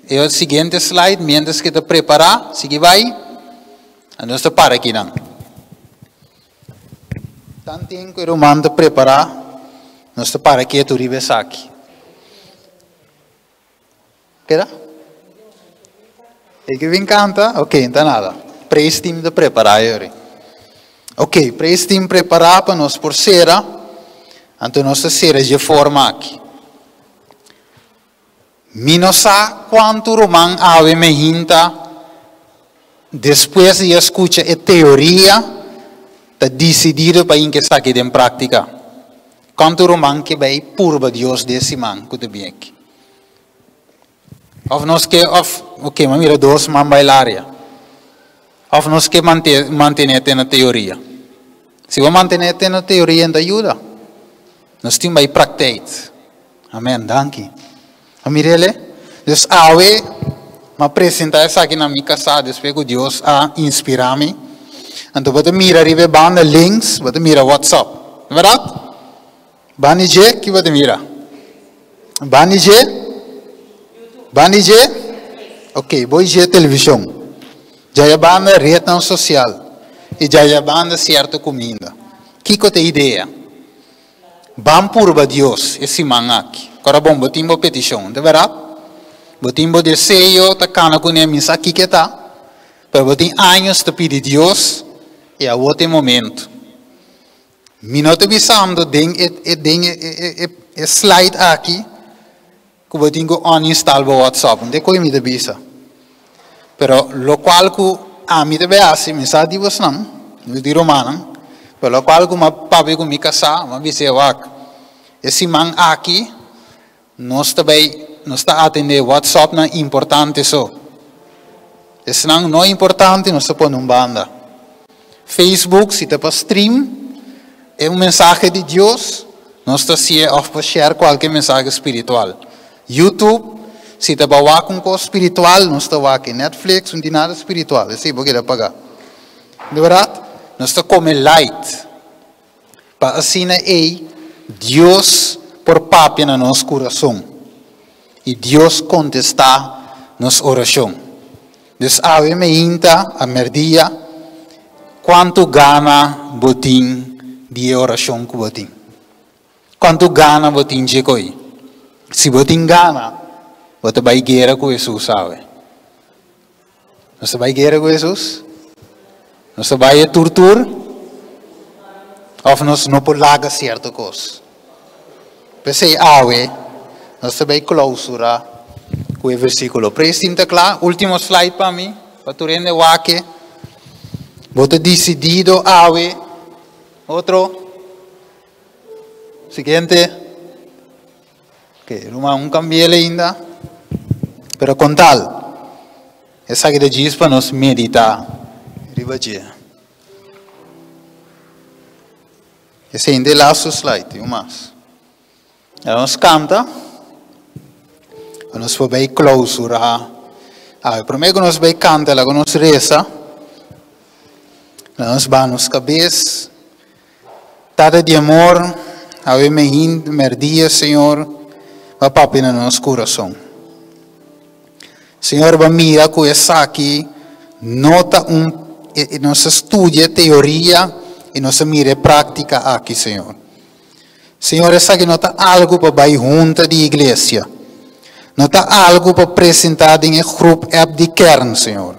e o seguinte slide, mientras que te preparar, sigue vai, nós te para aqui não. Tanto tempo que o manda preparar, nós te para aqui tu ribes aqui. Queda? E que vem canta? Ok, então nada. Praise team de preparar, Ok, para este time preparar para nós por cera, então nossa cera de forma aqui. Minosa quanto romano ave me hinta, depois de escutar a teoria, está decidido para ingressar aqui em prática. Quanto romano que vai purba Deus desse man, que bem aqui. Of nós que, ok, mas mira dois man bailaria. Of nós que manter na teoria. Se você manter na teoria, não ajuda. Nós temos que praticar. Amém, danke. Amirele, Deus me apresentar isso aqui na minha casa, depois que Deus inspira-me. Então, você mira a banda links, você mira WhatsApp. É verdade? Banije, que você mira? Banije? Ok, vou ver televisão. Já é banda rede social. e já banda certa comida. Que que é ideia? Bam purba Deus, esse manaki. Agora bom, botimbo petição, de verdade? Botimbo desejo, tá cana com a missa aqui que tá. Pero botim anos te pedir Deus, e a outro momento. Minuto bisando, slide aqui, que botim go uninstall o WhatsApp, não é coisa me de bisa. Pero lo qual que a mim deve assim, me sabe vos não, eu digo romano, pero lo qual que uma papi com me casar, uma vez eu aqui, esse man aqui, nós também está atendendo WhatsApp não é importante só, esse não é importante, nós está pondo banda, Facebook se está para stream, é mensagem de Deus, nós está se off para share qualquer mensagem espiritual, YouTube se está para com coisa espiritual, não está aqui. Netflix não tem nada espiritual. É assim, porque dá pagar. De verdade? Nós está como light. Para assim, Deus por papi na nosso coração. E Deus contesta nossa oração. Então, ave me inta a merdia, quanto gana botim de oração que botim. Quanto gana botim de coi. Se botim gana, você vai guerra com Jesus, sabe? Você vai guerra com Jesus? Você vai tortura? Ou nós não podemos largar certa coisa? Pensei, nós vai clausurar com o versículo. Presta claro, último slide para mim, para tu render o aqui. Você decidido, outro. Seguinte. Ok, não cambia ainda. Pero com tal, essa que diz para nós meditar, esse é o last slide, o mais. Nós canta, nós vamos clausurar. Primeiro nós vamos cantar, logo nós reza, nós vamos cabeça, tada de amor, ave merdia, Senhor, vai papi no nosso coração. Senhor, mira com essa aqui, nota nós estudia teoria e nós mira prática aqui, Senhor. Senhor, essa aqui nota algo para ir junto de igreja. Nota algo para apresentar em grupo de kern, Senhor.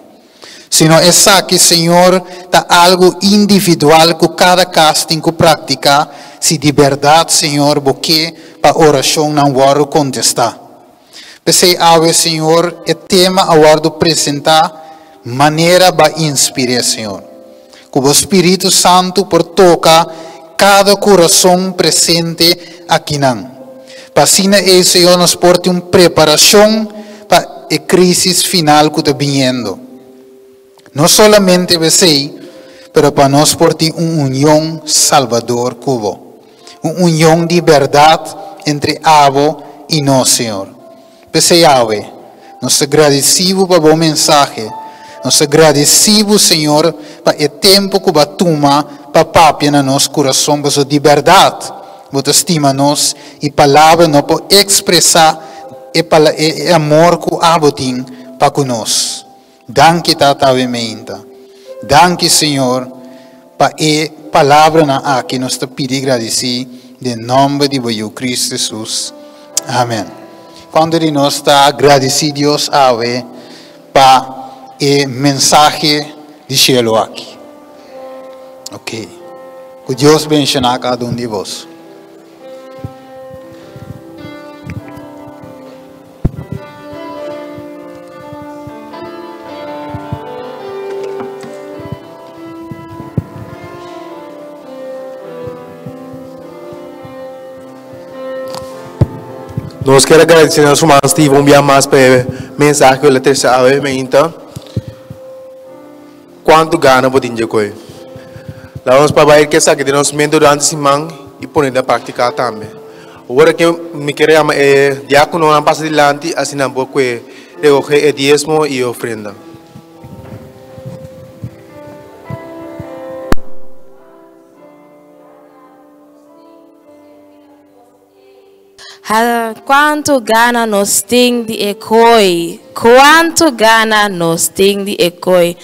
Senhor, essa aqui, Senhor, tá algo individual que cada caso tem que praticar, se de verdade, Senhor, porque para oração não vai contestar. Pensei, Senhor, o tema agora apresentar maneira para inspirar, Senhor. Que o Espírito Santo por tocar cada coração presente aqui não. Para assim, Senhor, nos porte uma preparação para a crise final que está vindo. Não somente pensei, mas para nós porte uma união salvador cubo. Uma união de verdade entre Abo e nós, Senhor. Pensei, nós agradecemos para o mensagem. Nós agradecemos, Senhor, para o tempo que vai tomar para papi no nosso coração, para de verdade, você estima nós e palavra não pode expressar o amor que Abo tem para conosco. Danke, Tata Vementa. Danke, Senhor, para a palavra na aqui nós te pedimos agradecer, em nome de Cristo Jesus. Amém. Quando nós está agradecidos a Deus para o mensagem de cielo aqui. Ok. Que Deus bendiga a cada um de vós. Nós queremos agradecer aos irmãos que vão enviar mais para o mensagem que ele terceira vez, então, quanto gana para ter coisa. Lá vamos para ver que essa que nós mendo durante semana e pôr na prática também. Agora que me quero diácono não passa adiante, assim não vou recoger o diezmo e ofrenda. Quanto gana nos tem de ecoi? Quanto gana nos tem de ecoi?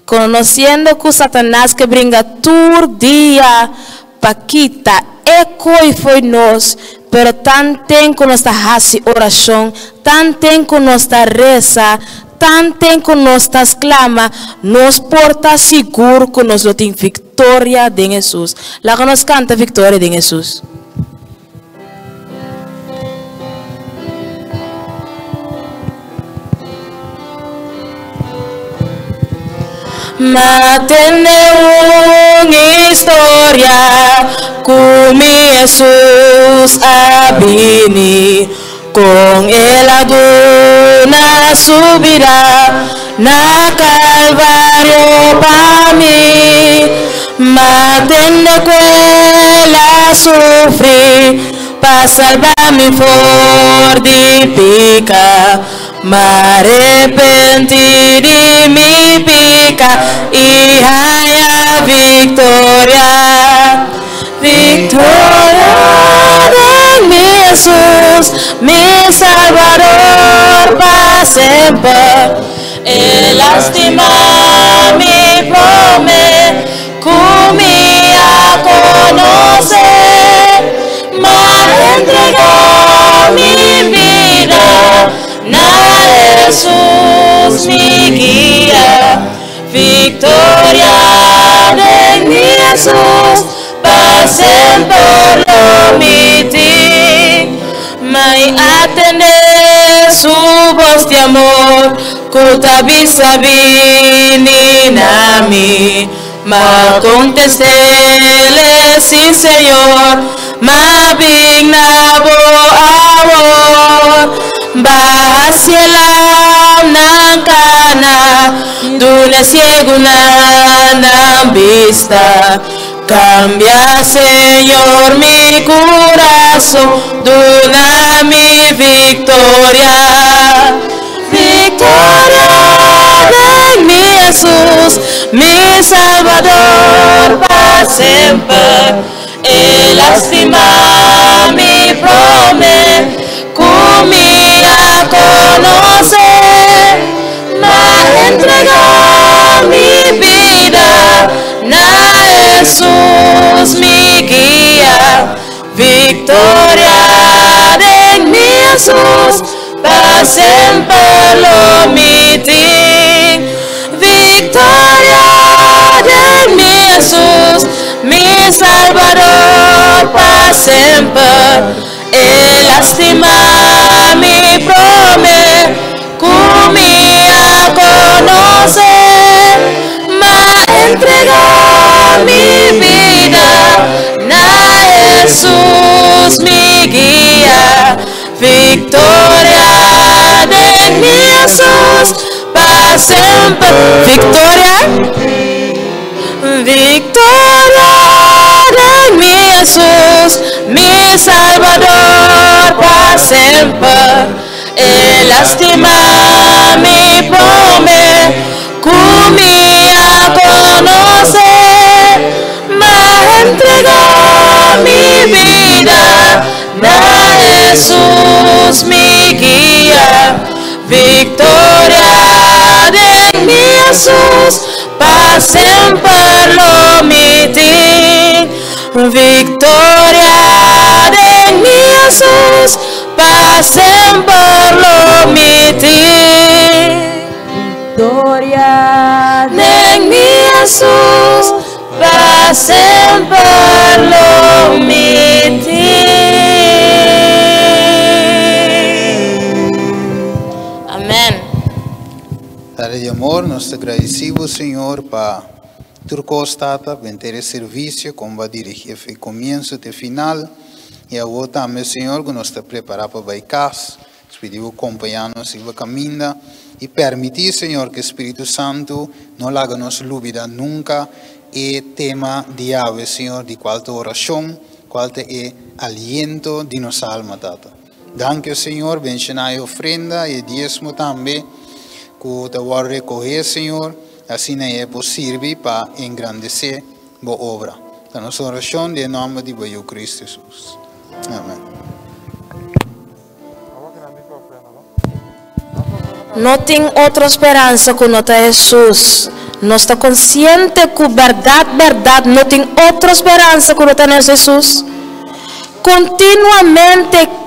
Conociendo que Satanás que brinca todo día paquita, eco y foi nos, pero tan ten con nuestra oración, tan ten con nuestra reza, tan ten con nuestras clama, nos porta seguro que nos lo tiene victoria de Jesús. La que nos canta victoria de Jesús. Matende una historia con mi Jesús abini, con el alguna subirá na Calvario para mí. Matende cuela sufrir para salvar mi fortifica. Me arrepentí de mi pica y haya victoria, victoria de mi Jesús, mi Salvador para siempre. Él lastima mi promesa, comía conocer, me entregó mi vida. Jesús mi guía, victoria de mi Jesús, para siempre lo omití. Me atender su voz de amor, cuta visa vinina mí. Me contesté, sí Señor, me vigna amor. Hacia la nancana, duna ciego na vista. Cambia, Señor, mi corazón, duna mi victoria. Victoria de mi Jesús, mi Salvador para siempre. Él lastima mi promesa, comía conocer, me entregó mi vida, na Jesús mi guía, victoria de mi Jesús, para siempre lo omití. Victoria de mi Jesús, mi Salvador para siempre. Él lastima mi promesa, comía conocer, me entregó mi vida, na Jesús mi guía, victoria de mi Jesús, para siempre. Victoria, victoria de mi Jesús, mi Salvador para siempre. Él lastima mi promesa, comía conocer, me entregó mi vida, na Jesús mi guía, victoria de mi Jesús, para siempre lo omití. Victoria de mi Jesús, para siempre lo omití. Victoria de mi Jesús, para siempre lo omití. Amén. Padre de amor, nós te agradecemos, Senhor, para tu costata, vender serviço, como vai dirigir o começo até final. E agora também, Senhor, que nós te preparamos para a casa, Espírito acompanhar-nos e caminhar. E permitir, Senhor, que o Espírito Santo não laga nos dúvida nunca e tema diário, Senhor, de qual oração, qual é aliento de nossa alma, Tata. Danke, Senhor, bendicionar a ofrenda e dízimo também, que te vai recolher, Senhor. Assim é possível para engrandecer a obra. A nossa oração em nome de Cristo Jesus. Amém. Não tem outra esperança que não é Jesus. No está consciente que verdad, no tiene otra esperanza que no tener Jesús. Continuamente